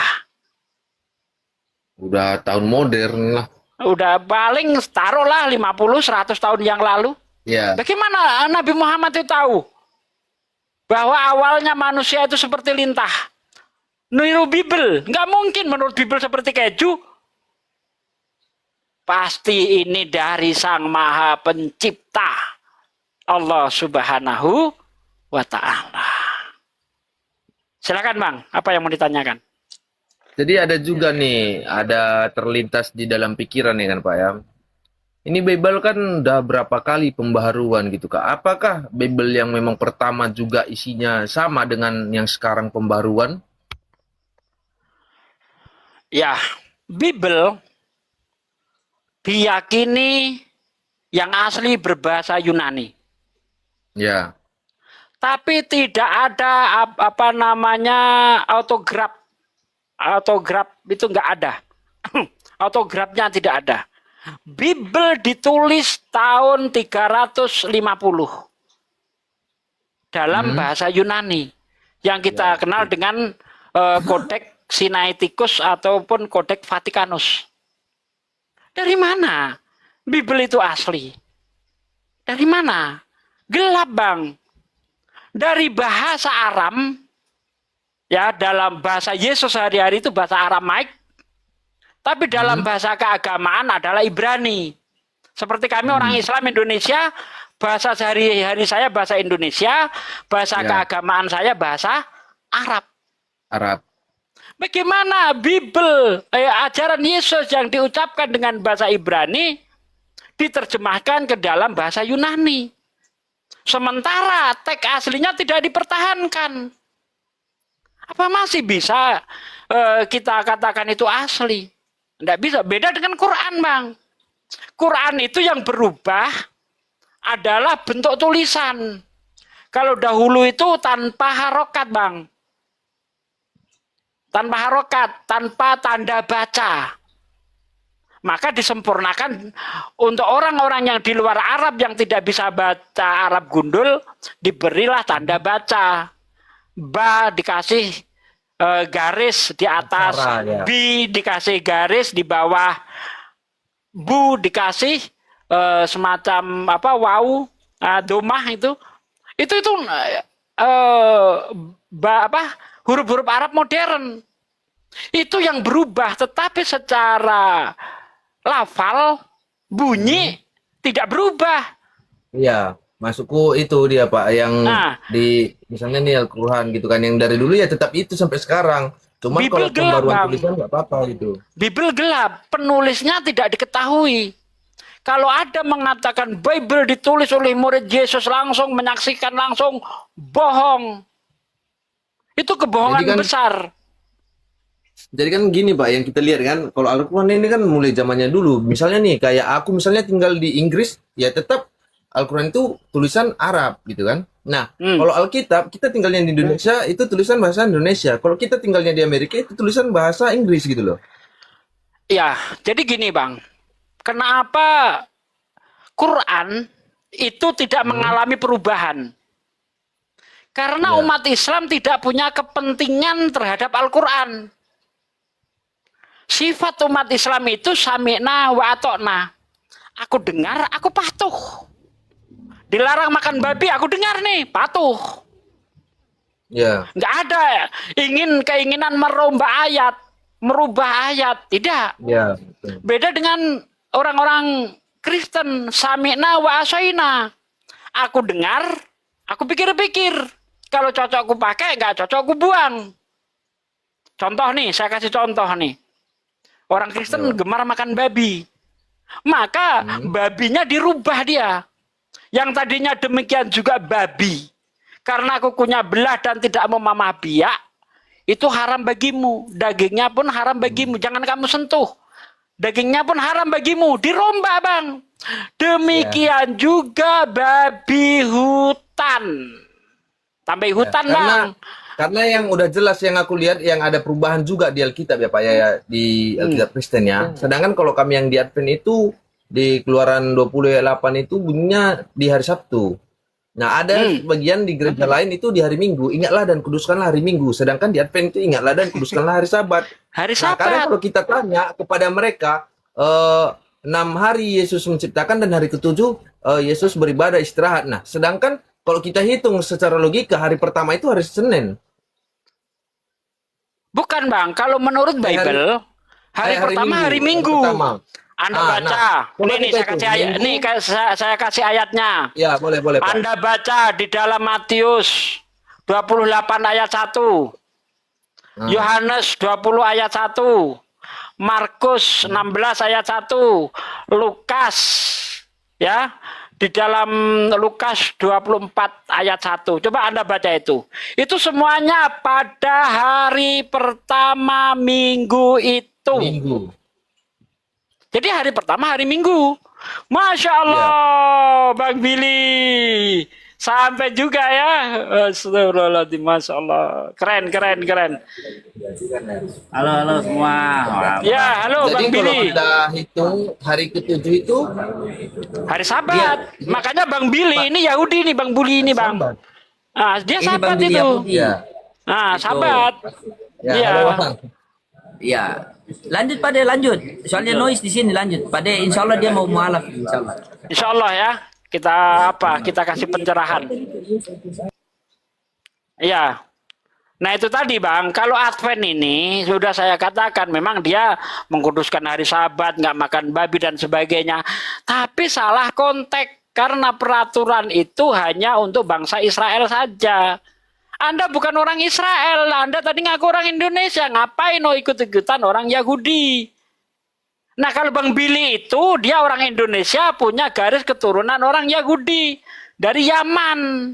Udah tahun modern lah. Udah paling taruhlah 50-100 tahun yang lalu. Ya. Bagaimana Nabi Muhammad itu tahu bahwa awalnya manusia itu seperti lintah? Niru Bible, nggak mungkin menurut Bible seperti keju. Pasti ini dari Sang Maha Pencipta, Allah Subhanahu wa Ta'ala. Silakan Bang, apa yang mau ditanyakan? Jadi ada juga nih, ada terlintas di dalam pikiran nih kan Pak ya. Ini Bible kan udah berapa kali pembaharuan gitu Kak. Apakah Bible yang memang pertama juga isinya sama dengan yang sekarang pembaharuan? Ya, Bible diyakini yang asli berbahasa Yunani. Ya. Tapi tidak ada autograf. Autograf itu nggak ada. Autografnya tidak ada. Bible ditulis tahun 350 dalam bahasa Yunani yang kita kenal dengan Codex Sinaiticus ataupun Codex Vaticanus. Dari mana Bible itu asli? Dari mana? Gelap Bang. Dari bahasa Aram, ya dalam bahasa Yesus sehari-hari itu bahasa Aramaik, tapi dalam bahasa keagamaan adalah Ibrani. Seperti kami orang Islam Indonesia, bahasa sehari-hari saya bahasa Indonesia, bahasa Ya. keagamaan saya bahasa Arab. Arab. Bagaimana ajaran Yesus yang diucapkan dengan bahasa Ibrani diterjemahkan ke dalam bahasa Yunani? Sementara teks aslinya tidak dipertahankan. Apa masih bisa kita katakan itu asli? Tidak bisa. Beda dengan Quran, Bang. Quran itu yang berubah adalah bentuk tulisan. Kalau dahulu itu tanpa harokat, Bang. Tanpa harokat, tanpa tanda baca. Maka disempurnakan untuk orang-orang yang di luar Arab yang tidak bisa baca Arab gundul, diberilah tanda baca. Ba dikasih garis di atas, Aksara, ya. bi dikasih garis di bawah, bu dikasih semacam apa wau, domah itu huruf-huruf Arab modern. Itu yang berubah, tetapi secara lafal bunyi tidak berubah. Iya, masukku itu dia Pak yang Nah. di misalnya nih Al-Quran gitu kan yang dari dulu ya tetap itu sampai sekarang. Cuman Bible kalau gelap, pembaruan Bang. tulisan nggak apa-apa gitu. Bible gelap, penulisnya tidak diketahui. Kalau ada mengatakan Bible ditulis oleh murid Yesus langsung, menyaksikan langsung, bohong. Itu kebohongan Jadi kan- besar. Jadi kan gini Pak, yang kita lihat kan, kalau Al-Quran ini kan mulai zamannya dulu. Misalnya nih, kayak aku misalnya tinggal di Inggris, ya tetap Al-Quran itu tulisan Arab gitu kan. Nah, kalau Alkitab, kita tinggalnya di Indonesia, itu tulisan bahasa Indonesia. Kalau kita tinggalnya di Amerika, itu tulisan bahasa Inggris gitu loh. Ya, jadi gini Bang. Kenapa Quran itu tidak mengalami perubahan? Karena Ya. umat Islam tidak punya kepentingan terhadap Al-Quran. Sifat umat Islam itu sami'na wa atokna. Aku dengar, aku patuh. Dilarang makan babi, aku dengar nih, patuh. Ya, Nggak ada keinginan merubah ayat. Tidak. ya. Betul. Beda dengan orang-orang Kristen, sami'na wa asaina. Aku dengar, aku pikir-pikir. Kalau cocok aku pakai, nggak cocok aku buang. Contoh nih, saya kasih contoh nih. Orang Kristen gemar makan babi. Maka babinya dirubah dia. Yang tadinya demikian juga babi. Karena kukunya belah dan tidak memamah biak, itu haram bagimu. Dagingnya pun haram bagimu. Jangan kamu sentuh. Dagingnya pun haram bagimu. Dirombak, Bang. Demikian juga babi hutan. Tambah hutan, Bang. Karena yang udah jelas yang aku lihat yang ada perubahan juga di Alkitab ya Pak ya di Alkitab Kristen ya. Sedangkan kalau kami yang di Advent itu di Keluaran 20 ayat 8 itu bunyinya di hari Sabtu. Nah, ada bagian di gereja lain itu di hari Minggu. Ingatlah dan kuduskanlah hari Minggu. Sedangkan di Advent itu ingatlah dan kuduskanlah hari Sabat. Hari Nah, kadang Sabat. kalau kita tanya kepada mereka 6 hari Yesus menciptakan dan hari ketujuh Yesus beribadah istirahat. Nah, sedangkan kalau kita hitung secara logika hari pertama itu hari Senin. Bukan, Bang. Kalau menurut Bible, hari pertama hari Minggu. Pertama. Anda Ah, baca. nah, coba Nih, kita saya kasih hitung. ayat. Nih, saya kasih ayatnya. Ya, boleh Pak. Anda baca di dalam Matius 28 ayat 1. Yohanes 20 ayat 1. Markus 16 ayat 1. Lukas ya. Di dalam Lukas 24 ayat 1. Coba Anda baca itu. Itu semuanya pada hari pertama minggu itu. Minggu. Jadi hari pertama hari Minggu. Masya Allah, Bang Billy. Sampai juga ya. Astagfirullahaladzim, Masya Allah. Keren. Halo semua. Ya, halo Jadi Bang kalau Billy. kita hitung hari ketujuh itu Hari Sabat. Makanya Bang Billy ini Yahudi nih, Bang Billy ini, Bang. Sabat. Ah, dia Ini Sabat Bang Billy itu. Yahudi. Ya. Ah, Itu. Sabat. Ya, Iya. halo, Bang. Iya. Lanjut lanjut. Soalnya noise di sini lanjut. Pada insya Allah dia mau mualaf insya Allah. Insya Allah ya. Kita kasih pencerahan. Iya. Nah itu tadi Bang, kalau Advent ini sudah saya katakan memang dia mengkuduskan hari Sabat, nggak makan babi dan sebagainya. Tapi salah konteks karena peraturan itu hanya untuk bangsa Israel saja. Anda bukan orang Israel, Anda tadi ngaku orang Indonesia, ngapain mau ikut-ikutan orang Yahudi? Nah kalau Bang Billy itu dia orang Indonesia punya garis keturunan orang Yahudi dari Yaman.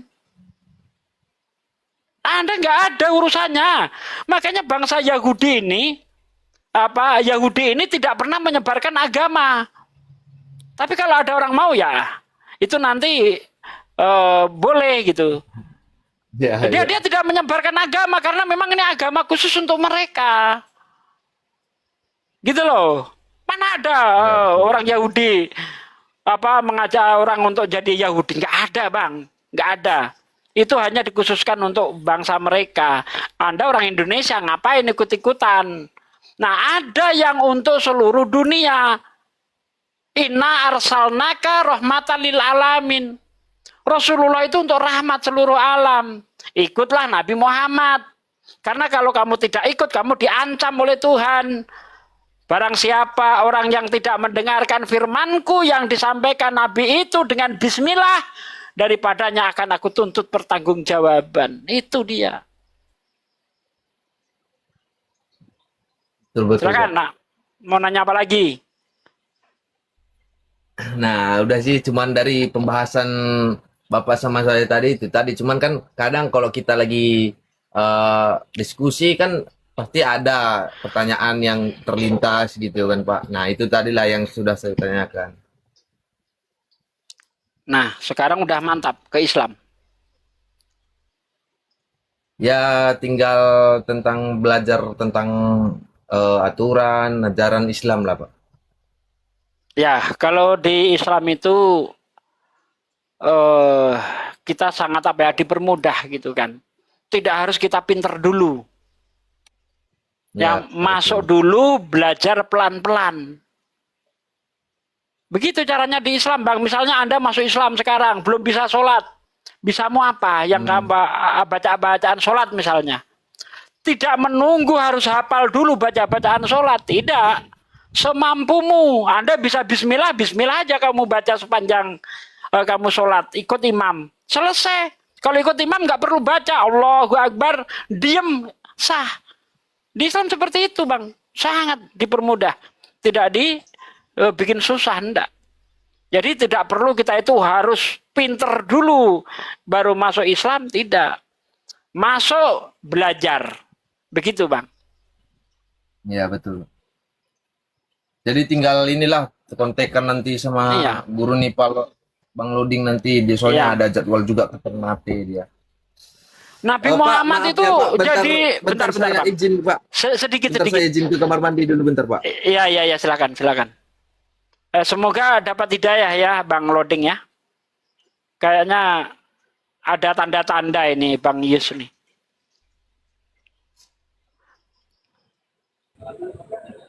Anda nggak ada urusannya. Makanya bangsa Yahudi ini tidak pernah menyebarkan agama. Tapi kalau ada orang mau ya itu nanti boleh gitu. Ya, Dia tidak menyebarkan agama karena memang ini agama khusus untuk mereka. Gitu loh. Mana ada orang Yahudi mengajak orang untuk jadi Yahudi? Nggak ada, Bang. Nggak ada. Itu hanya dikhususkan untuk bangsa mereka. Anda orang Indonesia ngapain ikut-ikutan? Nah, ada yang untuk seluruh dunia. Inna arsalnaka rahmatan lil alamin. Rasulullah itu untuk rahmat seluruh alam. Ikutlah Nabi Muhammad. Karena kalau kamu tidak ikut, kamu diancam oleh Tuhan. Barang siapa orang yang tidak mendengarkan firmanku yang disampaikan Nabi itu dengan bismillah, daripadanya akan aku tuntut pertanggungjawaban. Itu dia. betul, Silakan, Pak. nak. Mau nanya apa lagi? Nah, udah sih cuman dari pembahasan Bapak sama saya tadi itu tadi. Cuman kan kadang kalau kita lagi diskusi kan pasti ada pertanyaan yang terlintas gitu kan Pak. Nah, itu tadilah yang sudah saya tanyakan. Nah, sekarang udah mantap ke Islam. Ya, tinggal tentang belajar tentang aturan, ajaran Islam lah Pak. Ya, kalau di Islam itu eh kita sangat dipermudah gitu kan. Tidak harus kita pinter dulu. Ya, Yang masuk dulu belajar pelan-pelan. Begitu caranya di Islam, Bang. Misalnya Anda masuk Islam sekarang, belum bisa sholat. Bisa mau apa? Yang baca-bacaan sholat misalnya. Tidak menunggu harus hafal dulu baca-bacaan sholat. Tidak. Semampumu. Anda bisa bismillah, bismillah aja kamu baca sepanjang kamu sholat. Ikut imam. Selesai. Kalau ikut imam nggak perlu baca. Allahu Akbar. Diem. Sah. Di Islam seperti itu, Bang. Sangat dipermudah. Tidak dibikin susah, enggak. Jadi tidak perlu kita itu harus pinter dulu baru masuk Islam, tidak. Masuk belajar. Begitu, Bang. ya betul. Jadi tinggal inilah kontekan nanti sama Iya. guru Nipal Bang Loding nanti. Dia soalnya Iya. ada jadwal juga ke Ternate dia. Nabi Pak, Muhammad maaf itu ya, Pak. jadi bentar saya Bang. izin Pak. Sedikit. Bentar saya izin ke kamar mandi dulu bentar Pak. Iya, silakan. Semoga dapat hidayah ya, Bang Loding ya. Kayaknya ada tanda-tanda ini, Bang Yus nih.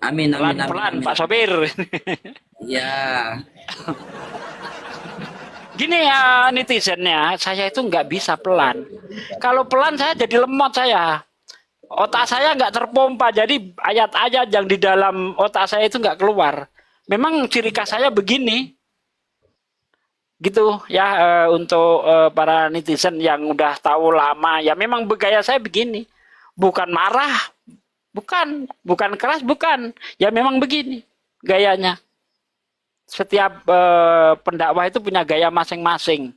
Amin, amin, Pelan-pelan, amin. Pak Sopir. Ya, Gini ya netizennya, saya itu nggak bisa pelan. Kalau pelan saya jadi lemot saya. Otak saya nggak terpompa, jadi ayat-ayat yang di dalam otak saya itu nggak keluar. Memang ciri khas saya begini. Gitu ya untuk para netizen yang udah tahu lama. Ya memang gaya saya begini. Bukan marah, bukan keras, bukan. Ya memang begini gayanya. Setiap pendakwah itu punya gaya masing-masing.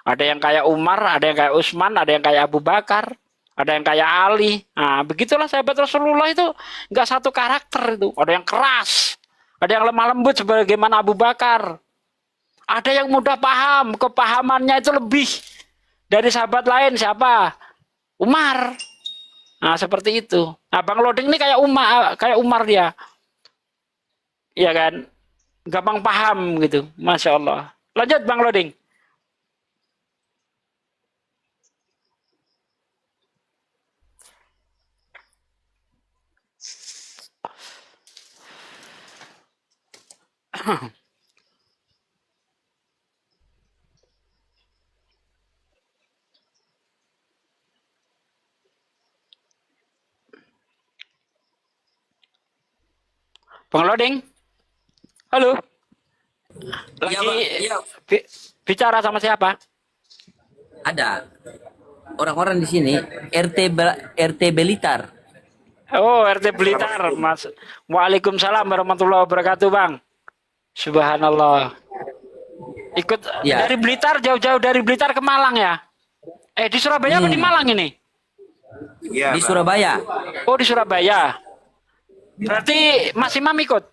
Ada yang kayak Umar, ada yang kayak Utsman, ada yang kayak Abu Bakar, ada yang kayak Ali. Nah, begitulah sahabat Rasulullah itu nggak satu karakter itu. Ada yang keras, ada yang lemah lembut sebagaimana Abu Bakar. Ada yang mudah paham, kepahamannya itu lebih dari sahabat lain. Siapa? Umar. Nah, seperti itu. Nah, Bang Loding ini kayak Umar dia. Iya kan? Gampang paham gitu. Masya Allah. Lanjut Bang Loding. Bang Loding. Halo. Lagi Iya, Bang. Iya. bicara sama siapa? Ada orang-orang di sini RT Belitar. Oh, RT Blitar, Mas. Waalaikumsalam warahmatullahi wabarakatuh, Bang. Subhanallah. Ikut Ya. dari Blitar, jauh-jauh dari Blitar ke Malang ya? Di Surabaya apa di Malang ini? Di Surabaya. Oh, di Surabaya. Berarti Mas Imam ikut?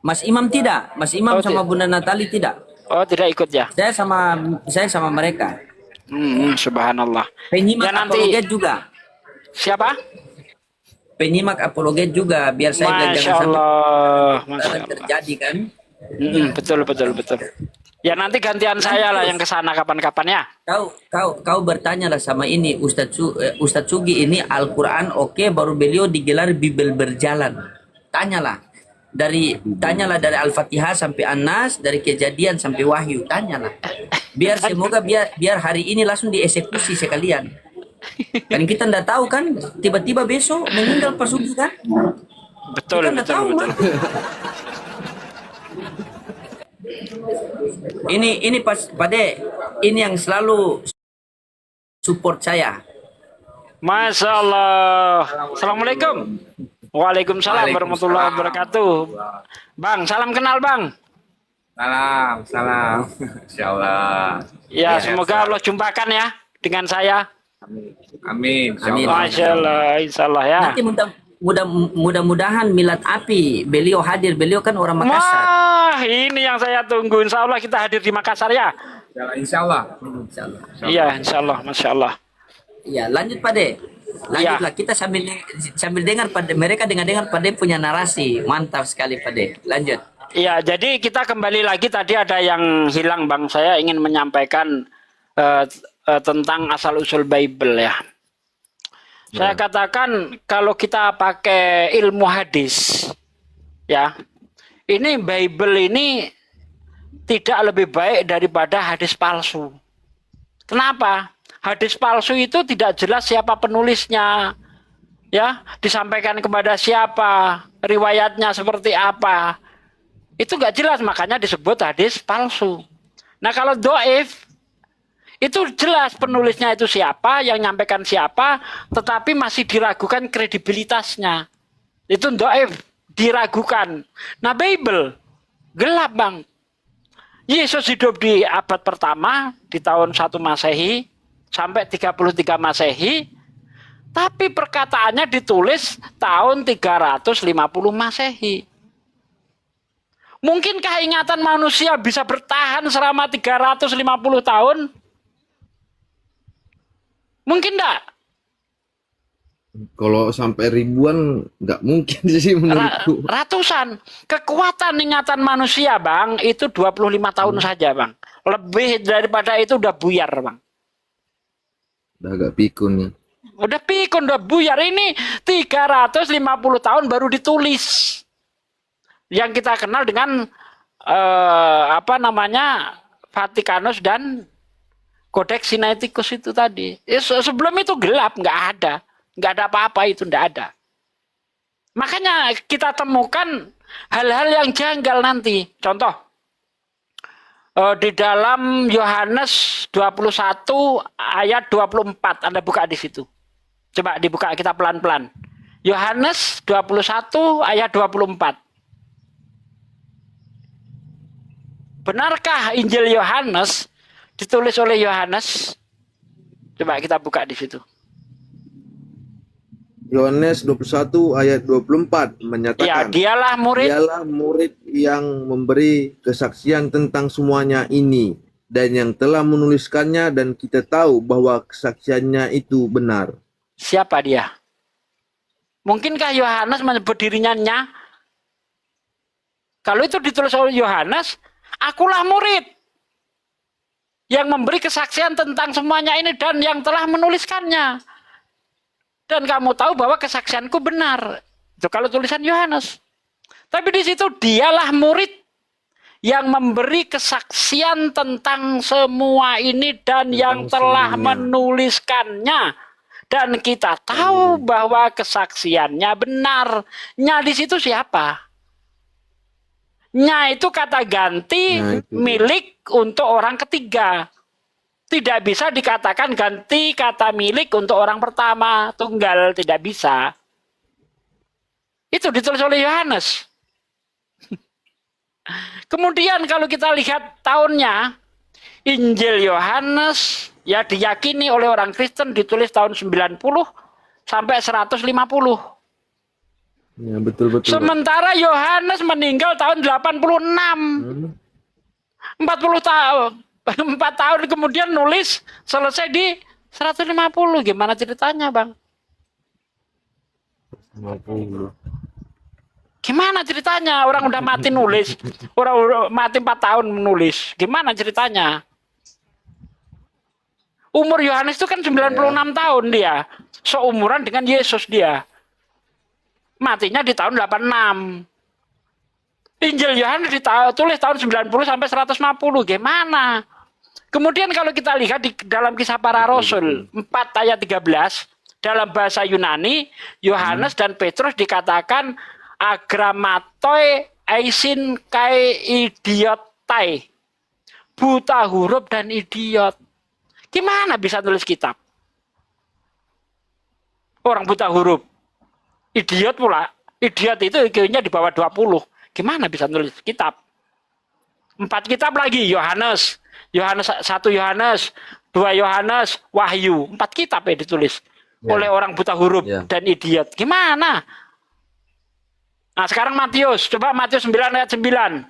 Mas Imam tidak. Mas Imam Oh, sama Bunda Natali tidak. Oh, tidak ikut ya? Saya sama mereka. Subhanallah. Penyimak Ya, nanti apologet juga. siapa? Penyimak apologet juga biar saya bilang Masya jangan sampai Allah, Masya hal Allah. terjadi kan. Betul. Ya nanti gantian saya lah yang ke sana kapan-kapan ya. Kau bertanyalah sama ini Ustadz Sugi ini Al-Quran oke, baru beliau digelar Bibel berjalan. Tanyalah dari Al-Fatihah sampai An-Nas, dari Kejadian sampai Wahyu, tanyalah. Semoga biar hari ini langsung dieksekusi sekalian. Kan kita nggak tahu kan, tiba-tiba besok meninggal Pak Sugi kan? Betul. Kita nggak tahu, Mak. Ini Pade, ini yang selalu support saya. Masya Allah. Assalamualaikum. Waalaikumsalam warahmatullahi wabarakatuh. Bang, salam kenal Bang. Salam. Insyaallah. Ya, semoga Allah jumpakan ya dengan saya. Amin. Amin. Masya Allah, insya Allah ya. Nanti mudah-mudahan milad api beliau hadir. Beliau kan orang Makassar. Wah, ini yang saya tunggu. Insya Allah kita hadir di Makassar ya. Insyaallah. Insyaallah. Iya, insya Allah, Masya Allah. Iya, lanjut Pade. Lanjutlah kita sambil dengar Pade. Mereka dengar Pade punya narasi. Mantap sekali Pade. Lanjut. Iya, jadi kita kembali lagi tadi ada yang hilang Bang. Saya ingin menyampaikan tentang asal-usul Bible ya. Saya katakan kalau kita pakai ilmu hadis ya, ini Bible ini tidak lebih baik daripada hadis palsu. Kenapa? Hadis palsu itu tidak jelas siapa penulisnya, ya, disampaikan kepada siapa, riwayatnya seperti apa. Itu nggak jelas, makanya disebut hadis palsu. Nah kalau doif, itu jelas penulisnya itu siapa, yang nyampaikan siapa, tetapi masih diragukan kredibilitasnya. Itu doif, diragukan. Nah Bible, gelap Bang. Yesus hidup di abad pertama, di tahun 1 Masehi, sampai 33 Masehi, tapi perkataannya ditulis tahun 350 Masehi. Mungkinkah ingatan manusia bisa bertahan selama 350 tahun? Mungkin enggak? Kalau sampai ribuan nggak mungkin sih menurutku. Ratusan. Kekuatan ingatan manusia, Bang, itu 25 tahun saja, Bang. Lebih daripada itu udah buyar, Bang. Udah agak pikun nih. Udah pikun, udah buyar. Ini 350 tahun baru ditulis. Yang kita kenal dengan Vatikanus dan Codex Sinaiticus itu tadi. Sebelum itu gelap, nggak ada apa-apa, itu nggak ada. Makanya kita temukan hal-hal yang janggal nanti. Contoh, di dalam Yohanes 21 ayat 24, Anda buka di situ. Coba dibuka kita pelan-pelan. Yohanes 21 ayat 24. Benarkah Injil Yohanes ditulis oleh Yohanes? Coba kita buka di situ. Yohanes 21 ayat 24 Ya, menyatakan, dialah murid yang memberi kesaksian tentang semuanya ini dan yang telah menuliskannya, dan kita tahu bahwa kesaksiannya itu benar. Siapa dia? Mungkinkah Yohanes menyebut dirinya nya? Kalau itu ditulis oleh Yohanes, akulah murid yang memberi kesaksian tentang semuanya ini dan yang telah menuliskannya. Dan kamu tahu bahwa kesaksianku benar. Itu kalau tulisan Yohanes. Tapi di situ dialah murid yang memberi kesaksian tentang semua ini dan yang telah menuliskannya. Dan kita tahu bahwa kesaksiannya benar. Nya di situ siapa? Nya itu kata ganti Nah, itu dia. milik untuk orang ketiga. Tidak bisa dikatakan ganti kata milik untuk orang pertama, tunggal, tidak bisa. Itu ditulis oleh Yohanes. Kemudian kalau kita lihat tahunnya, Injil Yohanes ya diyakini oleh orang Kristen ditulis tahun 90 sampai 150. Ya, betul-betul. Sementara Yohanes meninggal tahun 86. 40 tahun. 4 tahun kemudian nulis selesai di 150. Gimana ceritanya, Bang? 50. Gimana ceritanya? Orang udah mati nulis. Orang udah mati 4 tahun menulis. Gimana ceritanya? Umur Yohanes itu kan 96 tahun dia. Seumuran dengan Yesus dia. Matinya di tahun 86. Injil Yohanes ditulis tahun 90 sampai 150. Gimana? Kemudian kalau kita lihat di dalam Kisah Para Rasul 4 ayat 13, dalam bahasa Yunani, Yohanes dan Petrus dikatakan agramatoi aisin kai idiotai. Buta huruf dan idiot. Gimana bisa tulis kitab? Orang buta huruf. Idiot pula. Idiot itu IQ-nya di bawah 20. Gimana bisa nulis kitab? 4 kitab lagi, Yohanes. 1 Yohanes, 2 Yohanes, Wahyu. 4 kitab ya ditulis oleh orang buta huruf dan idiot. Gimana? Nah sekarang Matius. Coba Matius 9 ayat 9.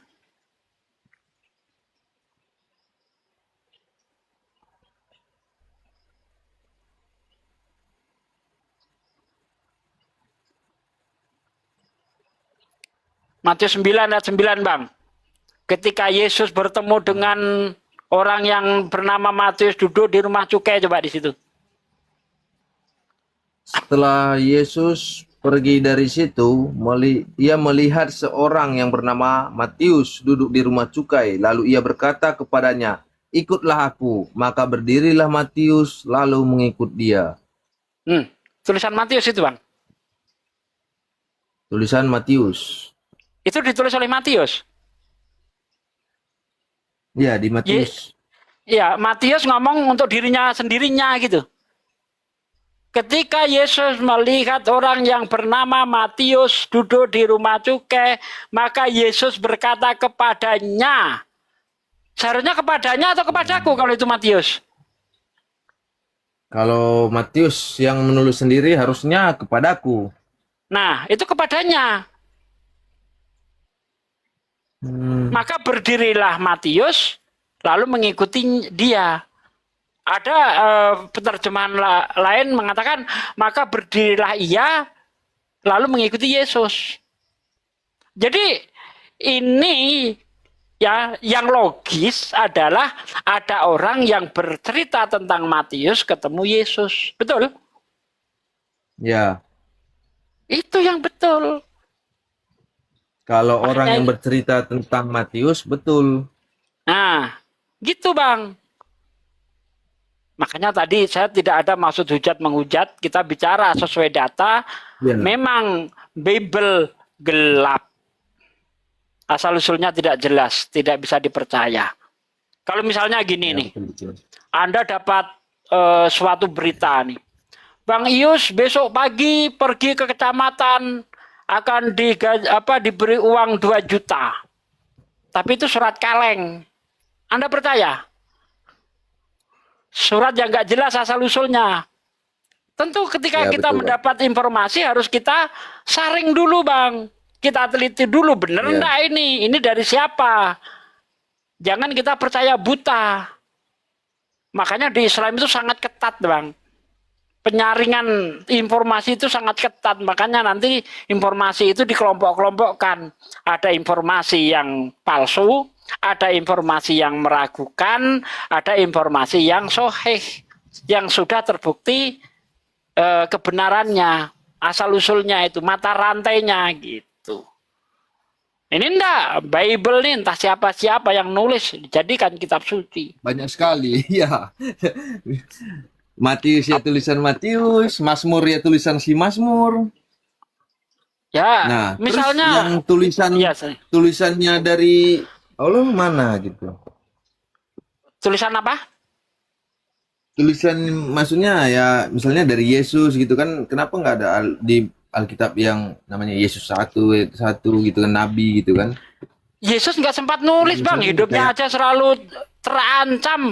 Matius 9 ayat 9, Bang. Ketika Yesus bertemu dengan orang yang bernama Matius duduk di rumah cukai, coba di situ. Setelah Yesus pergi dari situ, ia melihat seorang yang bernama Matius duduk di rumah cukai. Lalu ia berkata kepadanya, "Ikutlah aku." Maka berdirilah Matius lalu mengikut dia. Tulisan Matius itu, Bang. Tulisan Matius. Itu ditulis oleh Matius. Ya, di Matius. Ya, Matius ngomong untuk dirinya sendirinya gitu. Ketika Yesus melihat orang yang bernama Matius duduk di rumah cukai, maka Yesus berkata kepadanya. Seharusnya kepadanya atau kepadaku kalau itu Matius? Kalau Matius yang menulis sendiri harusnya kepadaku. Nah, itu kepadanya. Maka berdirilah Matius, lalu mengikuti dia. Ada penerjemahan lain mengatakan, maka berdirilah ia, lalu mengikuti Yesus. Jadi ini ya yang logis adalah ada orang yang bercerita tentang Matius ketemu Yesus. Betul? Ya. Itu yang betul. Kalau orang yang bercerita tentang Matius, betul. Nah, gitu Bang. Makanya tadi saya tidak ada maksud hujat menghujat, kita bicara sesuai data. Ya. Memang Bible gelap. Asal-usulnya tidak jelas, tidak bisa dipercaya. Kalau misalnya gini nih, Betul. Anda dapat suatu berita nih. Bang Ius besok pagi pergi ke kecamatan, akan diberi uang 2 juta. Tapi itu surat kaleng. Anda percaya? Surat yang nggak jelas asal-usulnya. Tentu ketika kita mendapat informasi harus kita saring dulu, Bang. Kita teliti dulu, bener enggak ini? Ini dari siapa? Jangan kita percaya buta. Makanya di Islam itu sangat ketat, Bang. Penyaringan informasi itu sangat ketat, makanya nanti informasi itu dikelompok-kelompokkan. Ada informasi yang palsu, ada informasi yang meragukan, ada informasi yang sahih, yang sudah terbukti kebenarannya, asal-usulnya itu, mata rantainya gitu. Ini enggak, Bible ini entah siapa-siapa yang nulis, dijadikan kitab suci. Banyak sekali, ya. Matius ya tulisan Matius, Mazmur ya tulisan si Mazmur. Ya, Nah, terus misalnya yang tulisan iya, tulisannya dari Allah mana gitu? tulisan apa? Tulisan maksudnya ya misalnya dari Yesus gitu kan, kenapa nggak ada di Alkitab yang namanya Yesus satu gitu kan, Nabi gitu kan? Yesus nggak sempat nulis bang, Misalnya hidupnya kayak- aja selalu terancam.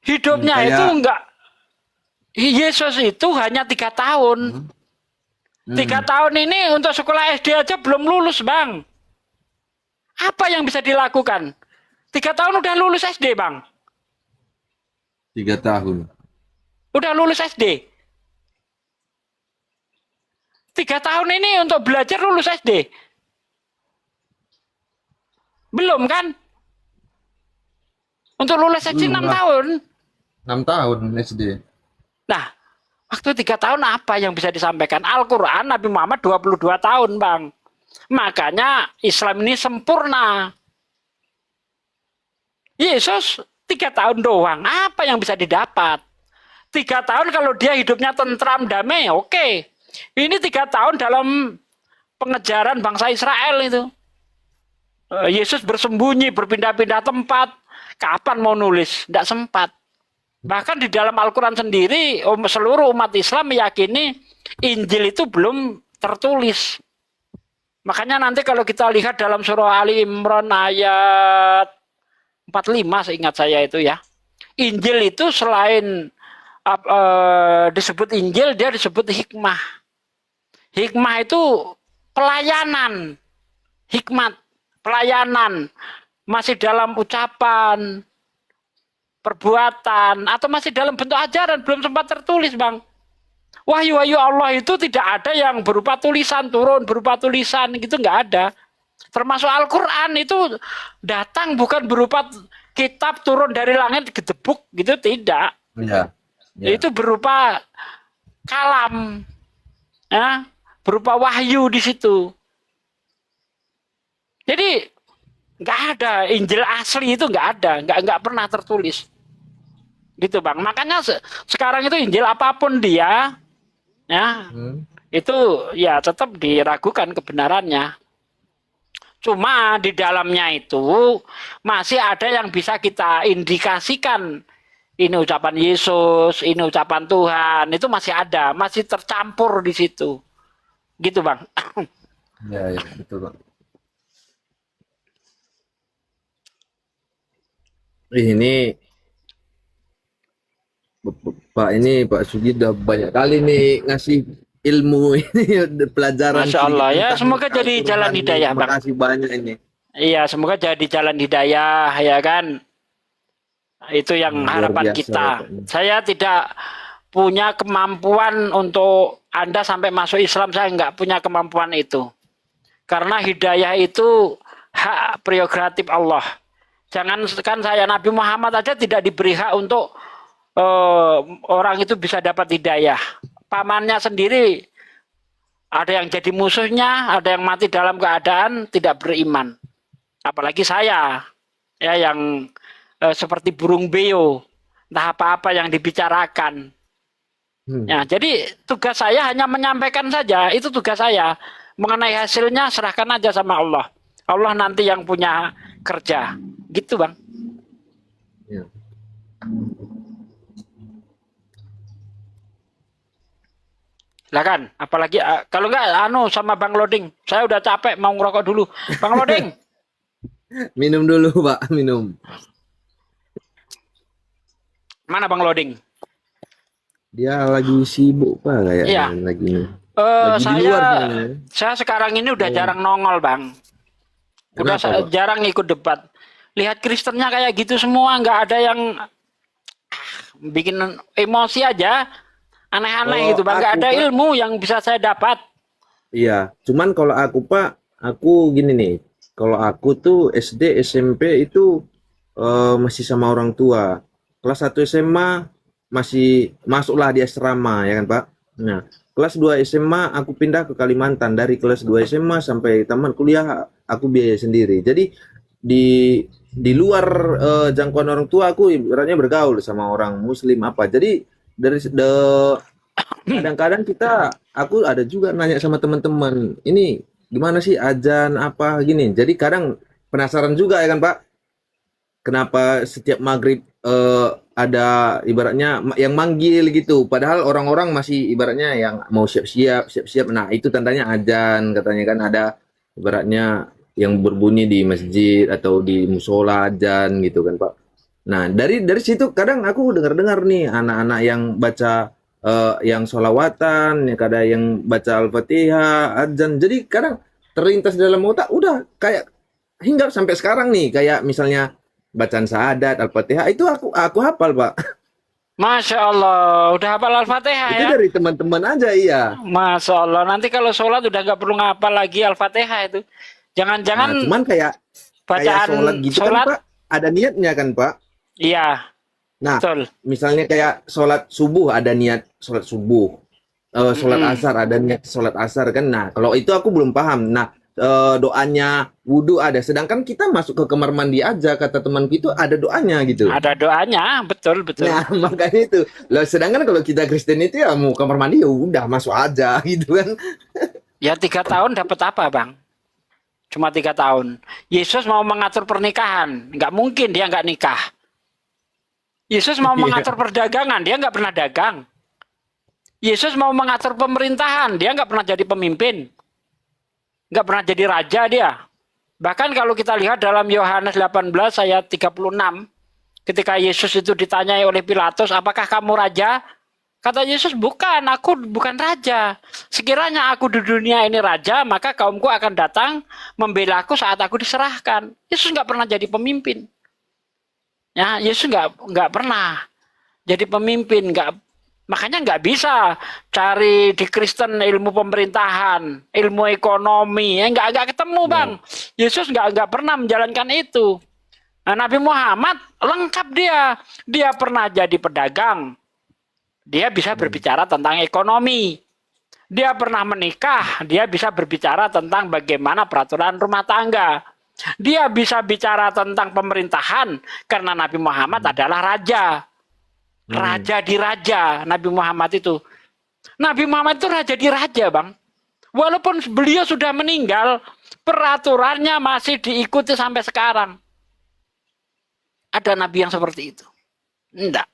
Hidupnya kayak- itu nggak, Yesus itu hanya 3 tahun. 3 tahun ini untuk sekolah SD aja belum lulus bang. Apa yang bisa dilakukan? 3 tahun udah lulus SD bang. 3 tahun. Udah lulus SD. 3 tahun ini untuk belajar lulus SD. Belum kan? Untuk lulus SD Belum 6 lah. tahun. 6 tahun SD. Nah, waktu 3 tahun apa yang bisa disampaikan? Al-Quran Nabi Muhammad 22 tahun bang. Makanya Islam ini sempurna. Yesus 3 tahun doang. Apa yang bisa didapat? 3 tahun kalau dia hidupnya tentram, damai, oke. Ini 3 tahun dalam pengejaran bangsa Israel itu. Yesus bersembunyi, berpindah-pindah tempat. Kapan mau nulis? Tidak sempat. Bahkan di dalam Al-Quran sendiri, seluruh umat Islam meyakini Injil itu belum tertulis. Makanya nanti kalau kita lihat dalam surah Ali Imran ayat 45 seingat saya itu ya. Injil itu selain disebut Injil, dia disebut hikmah. Hikmah itu pelayanan. Hikmat, pelayanan. Masih dalam ucapan, perbuatan, atau masih dalam bentuk ajaran, belum sempat tertulis bang. Wahyu-wahyu Allah itu tidak ada yang berupa tulisan, turun berupa tulisan, gitu nggak ada. Termasuk Al-Quran itu datang bukan berupa kitab turun dari langit gedebuk, gitu tidak. Iya. Itu berupa kalam, ya, berupa wahyu di situ. Jadi nggak ada Injil asli itu nggak ada, nggak pernah tertulis, gitu bang. Makanya sekarang itu Injil apapun dia, ya, itu ya tetap diragukan kebenarannya. Cuma di dalamnya itu masih ada yang bisa kita indikasikan. Ini ucapan Yesus, ini ucapan Tuhan, itu masih ada, masih tercampur di situ. Gitu bang. Ya, betul Pak. Ini Pak Sugi udah banyak kali nih ngasih ilmu ini pelajaran. Masya Allah ya, semoga jadi jalan hidayah bang. Terima kasih banyak ini. Iya, semoga jadi jalan hidayah, ya kan? Itu yang Luar harapan biasa, kita. Pak. Saya tidak punya kemampuan untuk Anda sampai masuk Islam, saya nggak punya kemampuan itu. Karena hidayah itu hak prerogatif Allah. Jangan kan saya Nabi Muhammad aja tidak diberi hak untuk orang itu bisa dapat hidayah. Pamannya sendiri ada yang jadi musuhnya, ada yang mati dalam keadaan tidak beriman. Apalagi saya, ya yang seperti burung beo, entah apa-apa yang dibicarakan. Ya, jadi tugas saya hanya menyampaikan saja, itu tugas saya. Mengenai hasilnya serahkan aja sama Allah. Allah nanti yang punya kerja, gitu bang. Ya. Silakan, apalagi kalau enggak sama Bang Loading. Saya udah capek mau ngerokok dulu. Bang Loading. Minum dulu Pak, minum. Mana Bang Loading? Dia lagi sibuk Pak kayaknya Iya. lagi ini. Lagi di luar kayaknya. saya sekarang ini udah jarang nongol Bang. Udah Kenapa, Pak? jarang ikut debat. Lihat Kristennya kayak gitu semua, nggak ada yang bikin emosi aja. Aneh-aneh gitu Bang. Nggak aku, ada Pak, ilmu yang bisa saya dapat. Iya, cuman kalau aku Pak, aku gini nih. Kalau aku tuh SD, SMP itu masih sama orang tua. Kelas 1 SMA masih masuklah di asrama ya kan Pak. Nah, kelas 2 SMA aku pindah ke Kalimantan. Dari kelas 2 SMA sampai tamat kuliah aku biaya sendiri. Jadi di luar jangkauan orang tua aku ibaratnya bergaul sama orang muslim apa. Jadi kadang-kadang aku ada juga nanya sama teman-teman, ini gimana sih azan apa gini. Jadi kadang penasaran juga ya kan Pak, kenapa setiap maghrib ada ibaratnya yang manggil gitu, padahal orang-orang masih ibaratnya yang mau siap-siap. Nah itu tandanya azan katanya kan, ada ibaratnya yang berbunyi di masjid atau di musola azan gitu kan Pak. Nah dari situ kadang aku dengar-dengar nih anak-anak yang baca yang sholawatan, ya kadang yang baca Al-Fatihah, azan. Jadi kadang terlintas dalam otak udah kayak hingga sampai sekarang nih, kayak misalnya bacaan syahadat, Al-Fatihah itu aku hafal, Pak. Masya Allah, udah hafal Al-Fatihah Itu ya? dari teman-teman aja, iya. Masya Allah, nanti kalau sholat udah nggak perlu ngapal lagi Al-Fatihah itu. Nah, Jangan-jangan cuman kayak bacaan sholat gitu kan, sholat, Pak. Ada niatnya kan, Pak. iya, Nah, betul. misalnya kayak sholat subuh ada niat sholat subuh. Sholat Mm-mm. asar ada niat sholat asar kan. Nah, kalau itu aku belum paham. Nah, doanya wudhu ada. Sedangkan kita masuk ke kamar mandi aja, kata temanku itu ada doanya gitu. Ada doanya, betul, betul. Nah, makanya itu. Lah, sedangkan kalau kita Kristen itu ya mau kamar mandi ya udah masuk aja gitu kan. Ya 3 tahun dapat apa, Bang? Cuma 3 tahun. Yesus mau mengatur pernikahan, nggak mungkin dia nggak nikah. Yesus mau Iya. mengatur perdagangan, dia nggak pernah dagang. Yesus mau mengatur pemerintahan, dia nggak pernah jadi pemimpin. Nggak pernah jadi raja dia. Bahkan kalau kita lihat dalam Yohanes 18 ayat 36, ketika Yesus itu ditanyai oleh Pilatus, apakah kamu raja? Kata Yesus, bukan, aku bukan raja. Sekiranya aku di dunia ini raja, maka kaumku akan datang membela aku saat aku diserahkan. Yesus nggak pernah jadi pemimpin. Ya, Yesus nggak pernah jadi pemimpin, makanya nggak bisa cari di Kristen ilmu pemerintahan, ilmu ekonomi, ya nggak ketemu Bang. Yesus nggak pernah menjalankan itu. Nah, Nabi Muhammad lengkap dia pernah jadi pedagang, dia bisa berbicara tentang ekonomi, dia pernah menikah, dia bisa berbicara tentang bagaimana peraturan rumah tangga. Dia bisa bicara tentang pemerintahan karena Nabi Muhammad adalah raja. Raja di raja, Nabi Muhammad itu. Nabi Muhammad itu raja di raja, Bang. Walaupun beliau sudah meninggal, peraturannya masih diikuti sampai sekarang. Ada nabi yang seperti itu? Enggak.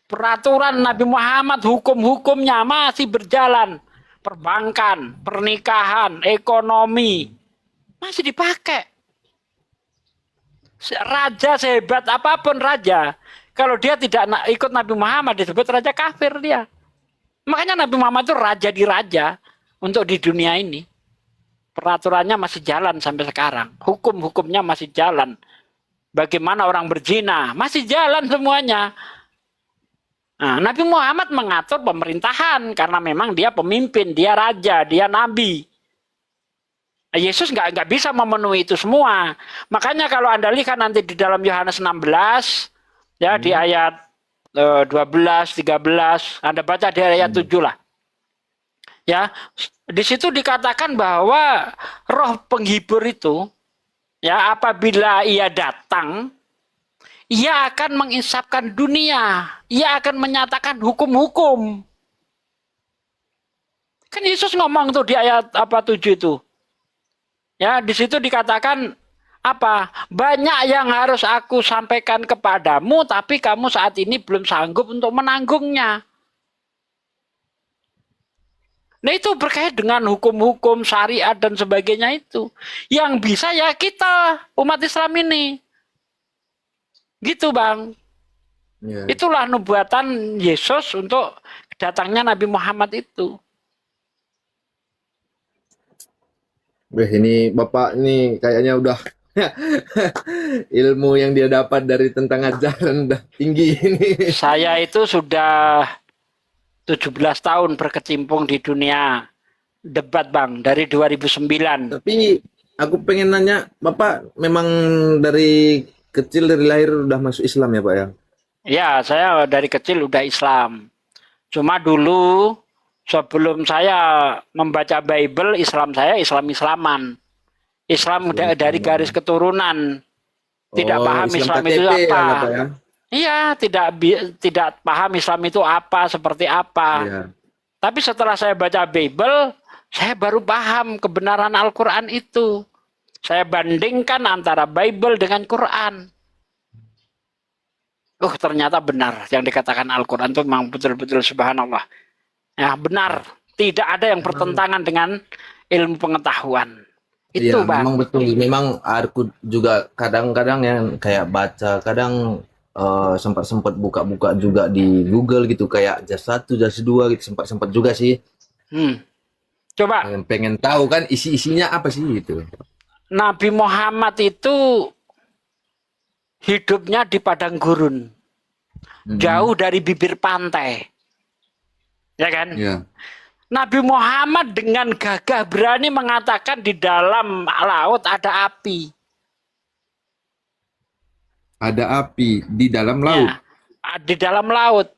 Peraturan Nabi Muhammad, hukum-hukumnya masih berjalan. Perbankan, pernikahan, ekonomi, masih dipakai. Raja sehebat apapun raja, kalau dia tidak ikut Nabi Muhammad disebut raja kafir dia. Makanya Nabi Muhammad itu raja di raja untuk di dunia ini. Peraturannya masih jalan sampai sekarang. Hukum-hukumnya masih jalan. Bagaimana orang berzina, masih jalan semuanya. Nah, Nabi Muhammad mengatur pemerintahan karena memang dia pemimpin, dia raja, dia nabi. Yesus nggak bisa memenuhi itu semua. Makanya kalau Anda lihat nanti di dalam Yohanes 16, ya di ayat 12, 13, Anda baca di ayat 7 lah. Ya, di situ dikatakan bahwa roh penghibur itu, ya apabila ia datang, ia akan menginsafkan dunia, ia akan menyatakan hukum-hukum. Kan Yesus ngomong tuh di ayat 7 itu. Ya, di situ dikatakan apa? Banyak yang harus aku sampaikan kepadamu, tapi kamu saat ini belum sanggup untuk menanggungnya. Nah, itu berkait dengan hukum-hukum syariat dan sebagainya itu. Yang bisa ya kita, umat Islam ini. Gitu, Bang. Ya. Itulah nubuatan Yesus untuk datangnya Nabi Muhammad itu. Ini Bapak nih kayaknya udah ilmu yang dia dapat dari tentang ajaran udah tinggi ini. Saya itu sudah 17 tahun berkecimpung di dunia debat, Bang, dari 2009. Tapi aku pengen nanya, Bapak memang dari kecil dari lahir udah masuk Islam ya Pak ya? Ya, saya dari kecil udah Islam. Cuma dulu sebelum saya membaca Bible, Islam saya Islam-Islaman. Islam dari garis keturunan. Tidak paham Islam itu KTP apa. ya, Pak, ya? Iya, tidak paham Islam itu apa, seperti apa. Iya. Tapi setelah saya baca Bible, saya baru paham kebenaran Al-Quran itu. Saya bandingkan antara Bible dengan Quran. Ternyata benar yang dikatakan Al-Quran itu memang betul-betul subhanallah. Ya, benar. Tidak ada yang bertentangan dengan ilmu pengetahuan. Itu, Iya, Bang. memang betul. Memang aku juga kadang-kadang yang kayak baca, kadang sempat-sempat buka-buka juga di Google gitu, kayak jas 1, jas 2 gitu, sempat-sempat juga sih. Coba, Pengen tahu kan isi-isinya apa sih gitu. Nabi Muhammad itu hidupnya di padang gurun. Jauh dari bibir pantai. Ya kan? Iya. Nabi Muhammad dengan gagah berani mengatakan di dalam laut ada api. Ada api di dalam laut. Ya, di dalam laut.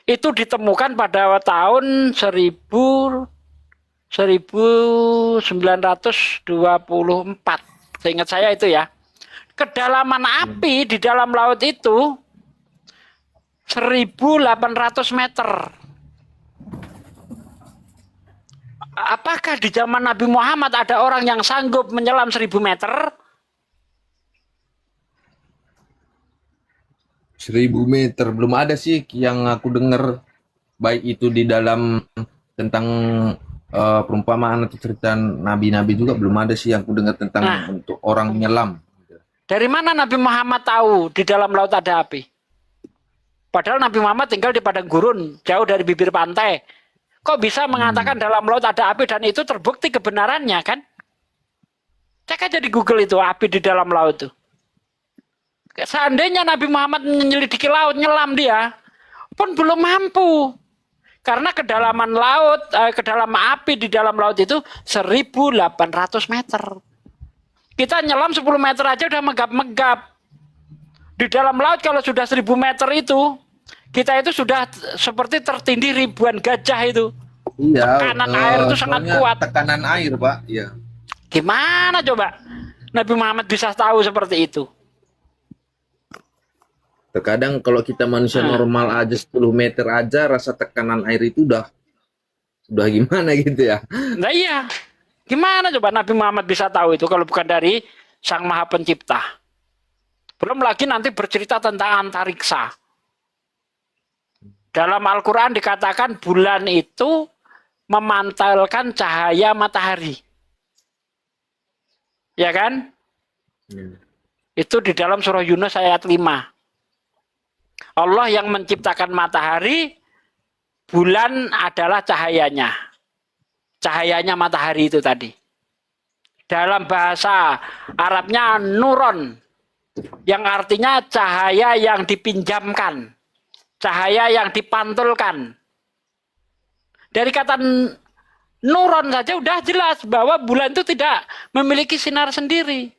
Itu ditemukan pada tahun 1924. Seingat saya itu ya. Kedalaman api di dalam laut itu 1.800 meter. Apakah di zaman Nabi Muhammad ada orang yang sanggup menyelam 1.000 meter? 1.000 meter belum ada sih yang aku dengar, baik itu di dalam tentang perumpamaan atau cerita nabi-nabi juga belum ada sih yang aku dengar tentang untuk orang menyelam. Dari mana Nabi Muhammad tahu di dalam laut ada api? Padahal Nabi Muhammad tinggal di padang gurun, jauh dari bibir pantai. Kok bisa mengatakan dalam laut ada api dan itu terbukti kebenarannya kan? Cek aja di Google itu, api di dalam laut itu. Seandainya Nabi Muhammad menyelidiki laut, nyelam dia, pun belum mampu. Karena kedalaman laut, kedalaman api di dalam laut itu 1.800 meter. Kita nyelam 10 meter aja udah megap-megap. Di dalam laut kalau sudah 1.000 meter itu, kita itu sudah seperti tertindih ribuan gajah itu. Iya. Tekanan air itu sangat soalnya kuat. Tekanan air, Pak. Iya. Gimana coba Nabi Muhammad bisa tahu seperti itu? Terkadang kalau kita manusia normal aja 10 meter aja rasa tekanan air itu udah gimana gitu ya. Nah iya. Gimana coba Nabi Muhammad bisa tahu itu kalau bukan dari Sang Maha Pencipta? Belum lagi nanti bercerita tentang antariksa. Dalam Al-Quran dikatakan bulan itu memantulkan cahaya matahari. Ya kan? Itu di dalam surah Yunus ayat 5. Allah yang menciptakan matahari, bulan adalah cahayanya. Cahayanya matahari itu tadi. Dalam bahasa Arabnya nuron, yang artinya cahaya yang dipinjamkan, cahaya yang dipantulkan. Dari kata nuron saja udah jelas bahwa bulan itu tidak memiliki sinar sendiri.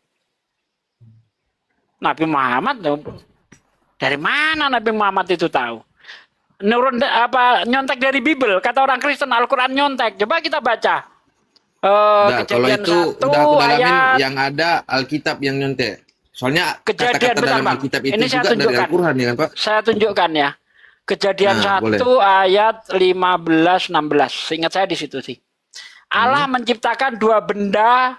Nabi Muhammad, dari mana Nabi Muhammad itu tahu? Nurun nyontek dari Bible, kata orang Kristen Al-Quran nyontek. Coba kita baca. Nah, kalau Kejadian itu 1 udah aku dalamin ayat yang ada Alkitab yang nyontek. Soalnya Kejadian, kata-kata bentar, dalam Bang. Alkitab itu Ini saya juga dari tunjukkan. Al-Quran ya kan Pak? Saya tunjukkan ya. Kejadian Nah, 1 ayat 15-16. Ingat saya di situ sih. Allah menciptakan dua benda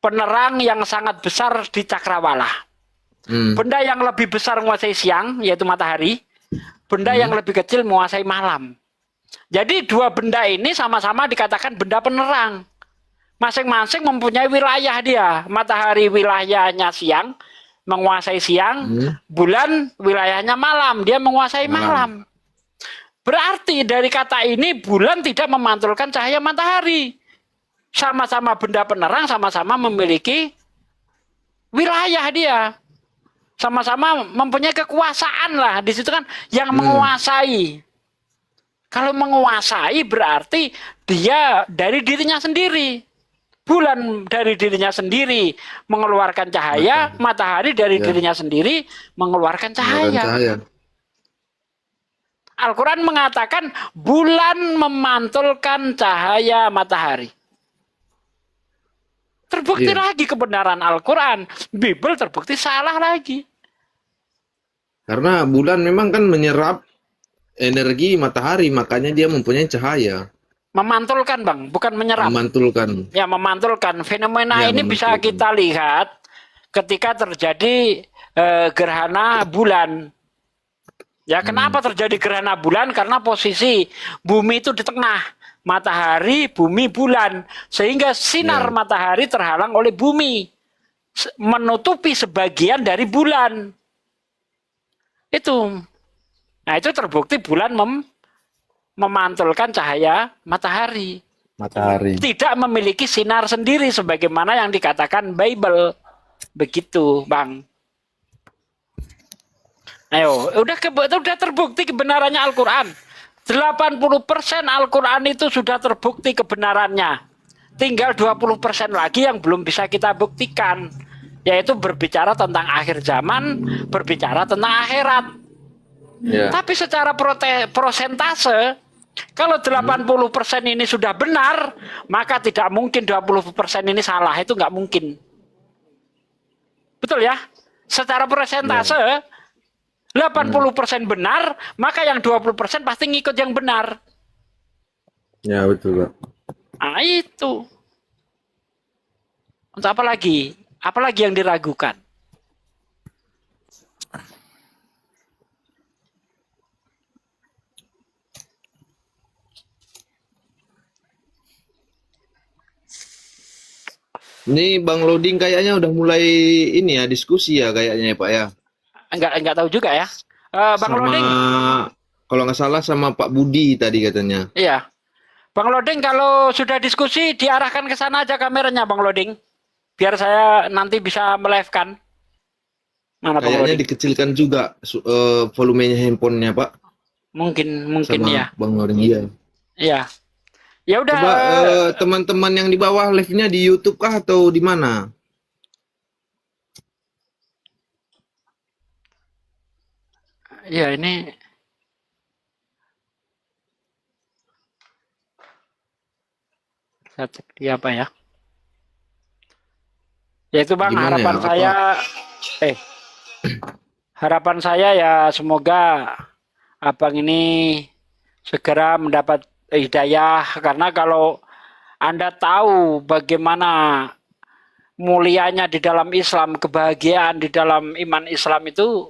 penerang yang sangat besar di cakrawala. Benda yang lebih besar menguasai siang, yaitu matahari. Benda yang lebih kecil menguasai malam. Jadi dua benda ini sama-sama dikatakan benda penerang. Masing-masing mempunyai wilayah dia. Matahari wilayahnya siang, menguasai siang. Bulan wilayahnya malam, dia menguasai malam. Berarti dari kata ini bulan tidak memantulkan cahaya matahari. Sama-sama benda penerang, sama-sama memiliki wilayah dia. Sama-sama mempunyai kekuasaan lah. Di situ kan yang menguasai. Kalau menguasai berarti dia dari dirinya sendiri. Bulan dari dirinya sendiri mengeluarkan cahaya, matahari dari dirinya sendiri mengeluarkan cahaya. Al-Quran mengatakan bulan memantulkan cahaya matahari. Terbukti lagi kebenaran Al-Quran. Bible terbukti salah lagi. Karena bulan memang kan menyerap energi matahari, makanya dia mempunyai cahaya, Memantulkan, Bang, bukan menyerap. memantulkan. Ya, memantulkan. Fenomena Ya, ini bisa memantulkan. kita lihat ketika terjadi gerhana bulan. Ya, kenapa terjadi gerhana bulan? Karena posisi bumi itu di tengah. Matahari, bumi, bulan. Sehingga sinar Ya. matahari terhalang oleh bumi. Menutupi sebagian dari bulan. Itu. Nah, itu terbukti bulan memantulkan cahaya matahari. Matahari. Tidak memiliki sinar sendiri sebagaimana yang dikatakan Bible. Begitu, Bang. Ayo, udah terbukti kebenarannya Al-Qur'an. 80% Al-Qur'an itu sudah terbukti kebenarannya. Tinggal 20% lagi yang belum bisa kita buktikan, yaitu berbicara tentang akhir zaman, berbicara tentang akhirat. Ya. Tapi secara prosentase, kalau 80% ini sudah benar, maka tidak mungkin 20% ini salah. Itu nggak mungkin. Betul ya? Secara persentase, 80% benar, maka yang 20% pasti ngikut yang benar. Ya, betul, Pak. Nah, itu. Untuk apa lagi? Apalagi yang diragukan? Ini Bang Loading kayaknya udah mulai ini ya, diskusi ya kayaknya ya, Pak ya. Enggak tahu juga ya. Bang Sama Loding, kalau nggak salah sama Pak Budi tadi katanya. iya. Bang Loding, kalau sudah diskusi diarahkan ke sana aja kameranya, Bang Loding. Biar saya nanti bisa melive-kan. Mana Bang Kayaknya Loding? dikecilkan juga volumenya handphonenya, Pak. Mungkin Sama ya. Bang Loading, iya. Iya. Ya udah. Coba teman-teman yang di bawah live-nya di YouTube kah atau di mana? Ya ini. Saya cek di apa ya. Ya itu Bang, Gimana harapan ya? saya harapan saya ya semoga Abang ini segera mendapat hidayah, karena kalau Anda tahu bagaimana mulianya di dalam Islam, kebahagiaan di dalam iman Islam itu,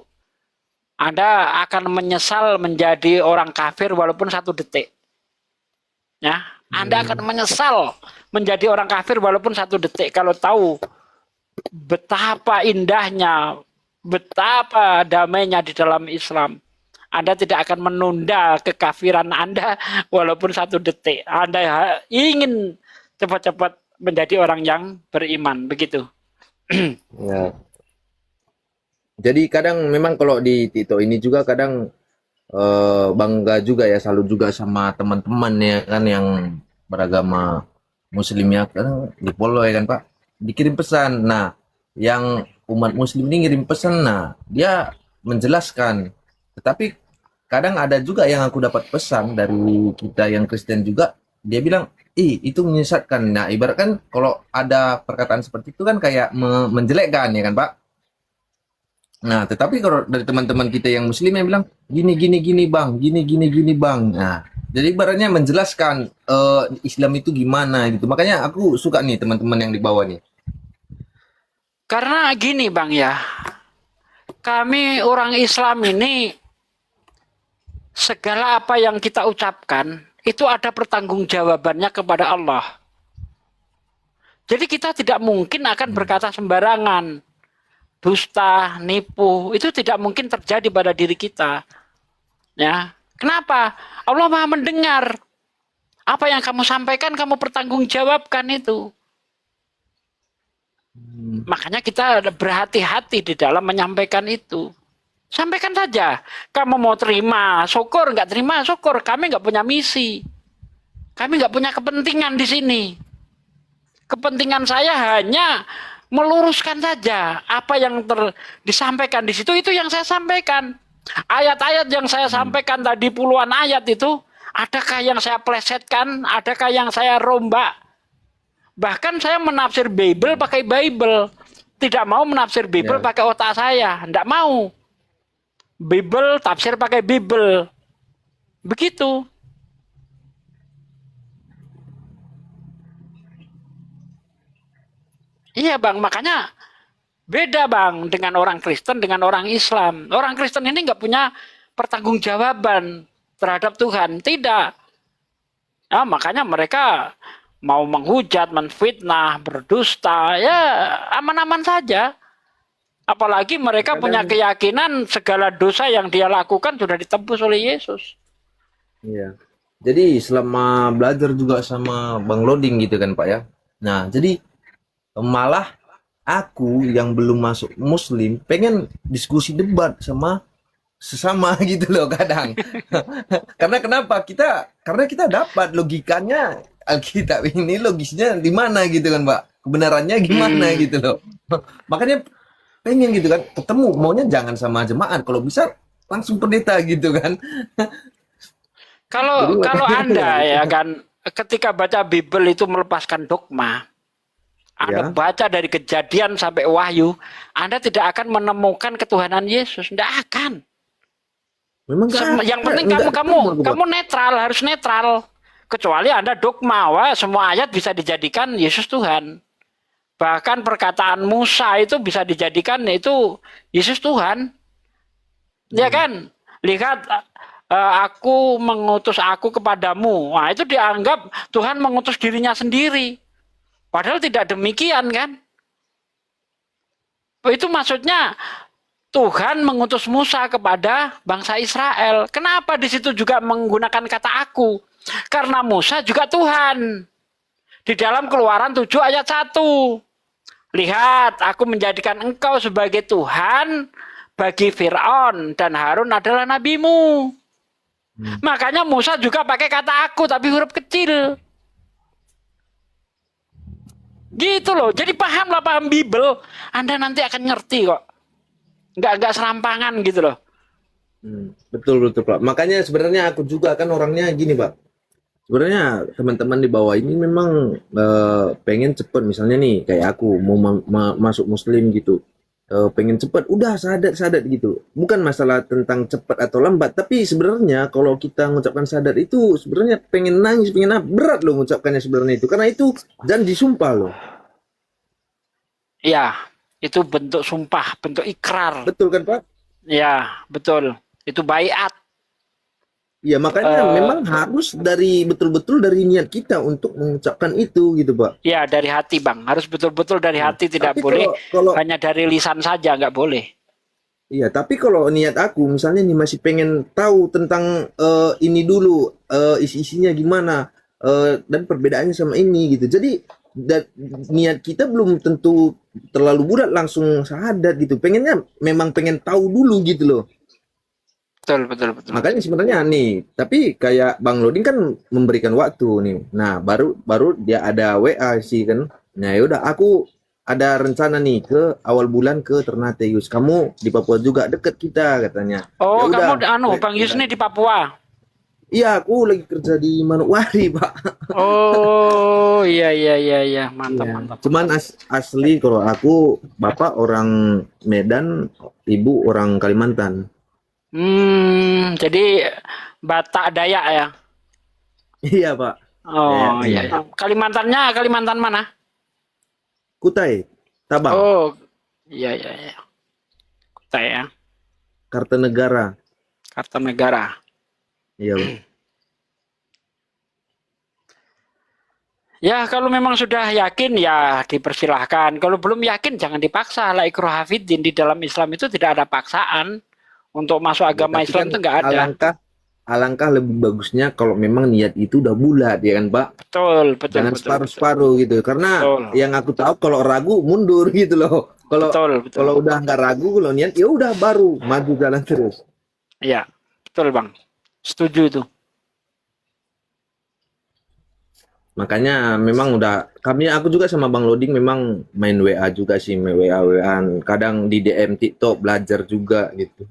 Anda akan menyesal menjadi orang kafir walaupun 1 detik. Ya, Anda akan menyesal menjadi orang kafir walaupun 1 detik kalau tahu betapa indahnya, betapa damainya di dalam Islam. Anda tidak akan menunda kekafiran Anda walaupun 1 detik. Anda ingin cepat-cepat menjadi orang yang beriman, begitu. Ya. Jadi kadang memang kalau di TikTok ini juga kadang bangga juga ya, salut juga sama teman-teman ya kan yang beragama Muslim ya, kadang di follow ya kan Pak, dikirim pesan. Nah, yang umat Muslim ini ngirim pesan, nah dia menjelaskan. Tetapi kadang ada juga yang aku dapat pesan dari kita yang Kristen juga, dia bilang, itu menyesatkan. Nah, ibaratkan kalau ada perkataan seperti itu kan kayak menjelekkan ya kan Pak. Nah, tetapi kalau dari teman-teman kita yang Muslim yang bilang gini bang, gini bang. Nah, jadi ibaratnya menjelaskan Islam itu gimana gitu. Makanya aku suka nih teman-teman yang di bawah nih. Karena gini Bang ya, kami orang Islam ini segala apa yang kita ucapkan itu ada pertanggungjawabannya kepada Allah. Jadi kita tidak mungkin akan berkata sembarangan. Dusta, nipu, itu tidak mungkin terjadi pada diri kita. Ya, kenapa? Allah Maha mendengar. Apa yang kamu sampaikan, kamu pertanggungjawabkan itu. Makanya kita berhati-hati di dalam menyampaikan itu. Sampaikan saja. Kamu mau terima, syukur. Nggak terima, syukur. Kami nggak punya misi. Kami nggak punya kepentingan di sini. Kepentingan saya hanya meluruskan saja apa yang disampaikan di situ, itu yang saya sampaikan. Ayat-ayat yang saya sampaikan tadi puluhan ayat itu, adakah yang saya plesetkan, adakah yang saya rombak? Bahkan saya menafsir Bible pakai Bible. Tidak mau menafsir Bible pakai otak saya, tidak mau. Bible, tafsir pakai Bible. Begitu. Iya Bang, makanya beda Bang dengan orang Kristen dengan orang Islam. Orang Kristen ini nggak punya pertanggungjawaban terhadap Tuhan. Tidak. Ya, makanya mereka mau menghujat, menfitnah, berdusta, ya aman-aman saja. Apalagi mereka punya keyakinan segala dosa yang dia lakukan sudah ditebus oleh Yesus. Iya. Jadi selama belajar juga sama Bang Loding gitu kan Pak ya. Nah, jadi malah aku yang belum masuk Muslim pengen diskusi debat sama sesama gitu loh kadang. Karena kenapa? Karena kita dapat logikanya Alkitab ini logisnya di mana gitu kan, Pak. Kebenarannya gimana gitu loh. Makanya pengen gitu kan ketemu, maunya jangan sama jemaat, kalau bisa langsung pendeta gitu kan. Kalau Jadi kalau makanya Anda ya kan ketika baca Bible itu melepaskan dogma, Anda Ya. baca dari Kejadian sampai Wahyu, Anda tidak akan menemukan ketuhanan Yesus, tidak akan. Memang Yang penting kamu netral, harus netral. Kecuali Anda dogma, wah semua ayat bisa dijadikan Yesus Tuhan. Bahkan perkataan Musa itu bisa dijadikan itu Yesus Tuhan. Ya kan? Lihat aku mengutus aku kepadamu. Nah, itu dianggap Tuhan mengutus dirinya sendiri. Padahal tidak demikian kan? Itu maksudnya Tuhan mengutus Musa kepada bangsa Israel. Kenapa di situ juga menggunakan kata aku? Karena Musa juga Tuhan. Di dalam Keluaran 7 ayat 1. Lihat, aku menjadikan engkau sebagai Tuhan bagi Fir'aun dan Harun adalah nabimu. Makanya Musa juga pakai kata aku tapi huruf kecil. Gitu loh. Jadi paham Bible, Anda nanti akan ngerti kok. Enggak serampangan gitu loh. Betul Pak. Makanya sebenarnya aku juga kan orangnya gini Pak. Sebenarnya teman-teman di bawah ini memang pengen cepet, misalnya nih kayak aku mau masuk Muslim gitu, pengen cepet, udah sadat gitu. Bukan masalah tentang cepat atau lambat, tapi sebenarnya kalau kita mengucapkan sadat itu sebenarnya pengen nangis, pengen apa, berat loh mengucapkannya sebenarnya itu, karena itu janji sumpah loh. Iya, itu bentuk sumpah, bentuk ikrar. Betul kan Pak? Ya, betul. Itu baiat. Ya makanya memang harus betul-betul dari niat kita untuk mengucapkan itu gitu Pak. Ya, dari hati Bang. Harus betul-betul dari hati, tidak Tapi boleh kalau hanya dari lisan saja, nggak boleh. iya, tapi kalau niat aku misalnya nih masih pengen tahu tentang ini dulu, isi-isinya gimana, dan perbedaannya sama ini gitu. Jadi niat kita belum tentu terlalu bulat langsung syahadat gitu. Pengennya memang pengen tahu dulu gitu loh. Betul. Makanya sebenarnya nih, tapi kayak Bang Loding kan memberikan waktu nih. Nah, baru dia ada WA sih kan. Nah, yaudah aku ada rencana nih ke awal bulan ke Ternate Yus. Kamu di Papua juga deket kita katanya. Oh, Ya udah. kamu Bang Yus ini di Papua. Iya, aku lagi kerja di Manokwari, Pak. Oh, iya. Mantap. Cuman asli kalau aku bapak orang Medan, ibu orang Kalimantan. Jadi Batak Dayak ya. Iya, Pak. Oh, Iya. iya. Kalimantan mana? Kutai, Tabang, Oh, iya. Kutai ya. Kartanegara. Kartanegara. Iya, Pak. Ya, kalau memang sudah yakin ya dipersilahkan. Kalau belum yakin jangan dipaksa. La ikraha fiddin, di dalam Islam itu tidak ada paksaan. Untuk masuk agama Tapi Islam kan itu nggak ada. alangkah lebih bagusnya kalau memang niat itu udah bulat ya kan, Pak. Betul. Jangan separuh-separuh gitu. Karena Betul. yang aku tahu kalau ragu mundur gitu loh. Betul. Kalau udah nggak ragu, kalau niat ya udah baru maju jalan terus. Iya, betul Bang. Setuju itu. Makanya memang aku juga sama Bang Loding memang main WA juga sih, main WA-WAan. Kadang di DM TikTok belajar juga gitu.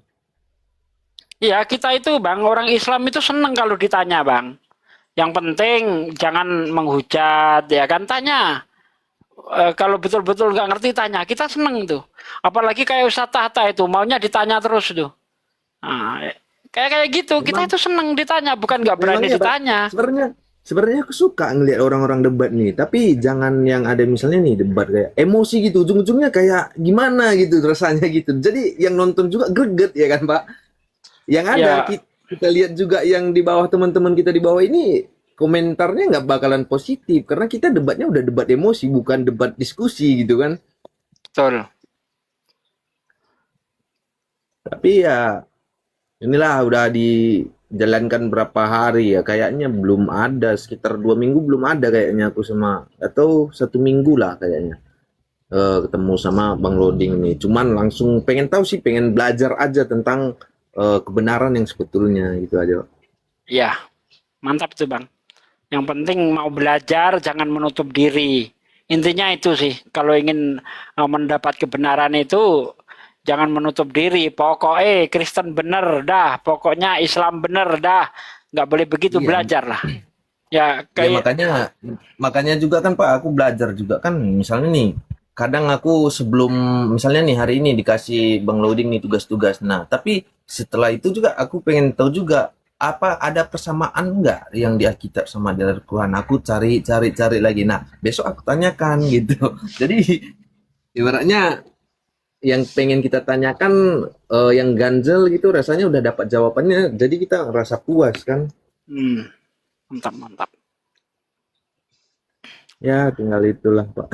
Iya, kita itu Bang, orang Islam itu seneng kalau ditanya Bang. Yang penting jangan menghujat, ya kan, tanya. Kalau betul-betul nggak ngerti tanya, kita seneng tuh. Apalagi kayak Ustaz Tahta itu, maunya ditanya terus tuh. Nah, kayak gitu. Kita itu seneng ditanya, bukan nggak Memang berani iya, Pak. ditanya. Sebenarnya aku suka ngelihat orang-orang debat nih, tapi jangan yang ada misalnya nih debat kayak emosi gitu, ujung-ujungnya kayak gimana gitu rasanya gitu. Jadi yang nonton juga greget ya kan, Pak. Yang ada Ya, kita lihat juga yang di bawah teman-teman kita di bawah ini komentarnya nggak bakalan positif karena kita debatnya udah debat emosi bukan debat diskusi gitu kan. betul. Tapi ya inilah udah dijalankan berapa hari ya kayaknya belum ada sekitar 2 minggu belum ada kayaknya aku sama atau 1 minggu lah kayaknya ketemu sama Bang Loding nih. Cuman langsung pengen tahu sih pengen belajar aja tentang kebenaran yang sebetulnya gitu aja. Ya, mantap tuh Bang. Yang penting mau belajar, jangan menutup diri. Intinya itu sih, kalau ingin mendapat kebenaran itu jangan menutup diri. Pokoknya Kristen bener dah, pokoknya Islam bener dah. Nggak boleh begitu, Iya. belajar lah. Ya, Ya kayak makanya juga kan Pak aku belajar juga kan misalnya nih kadang aku sebelum misalnya nih hari ini dikasih Bang Loading nih tugas-tugas. Nah, tapi setelah itu juga aku pengen tahu juga apa ada persamaan enggak yang di Alkitab sama di Al-Quran. Aku cari lagi. Nah, besok aku tanyakan gitu. Jadi ibaratnya yang pengen kita tanyakan yang ganjel gitu rasanya udah dapat jawabannya. Jadi kita ngerasa puas kan. mantap. Ya, tinggal itulah, Pak.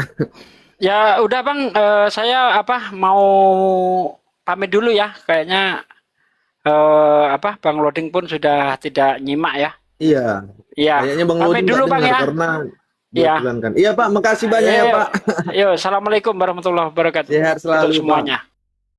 Ya udah Bang, saya mau pamit dulu ya. Kayaknya Bang Loading pun sudah tidak nyimak ya. Iya. Iya, Kayaknya Bang pamit Lodi dulu nggak Bang dengar ya. karena Iya. dia kan. Iya Pak, makasih banyak ya Ayo, Pak. Assalamualaikum warahmatullahi wabarakatuh Sehat untuk selalu Pak. semuanya.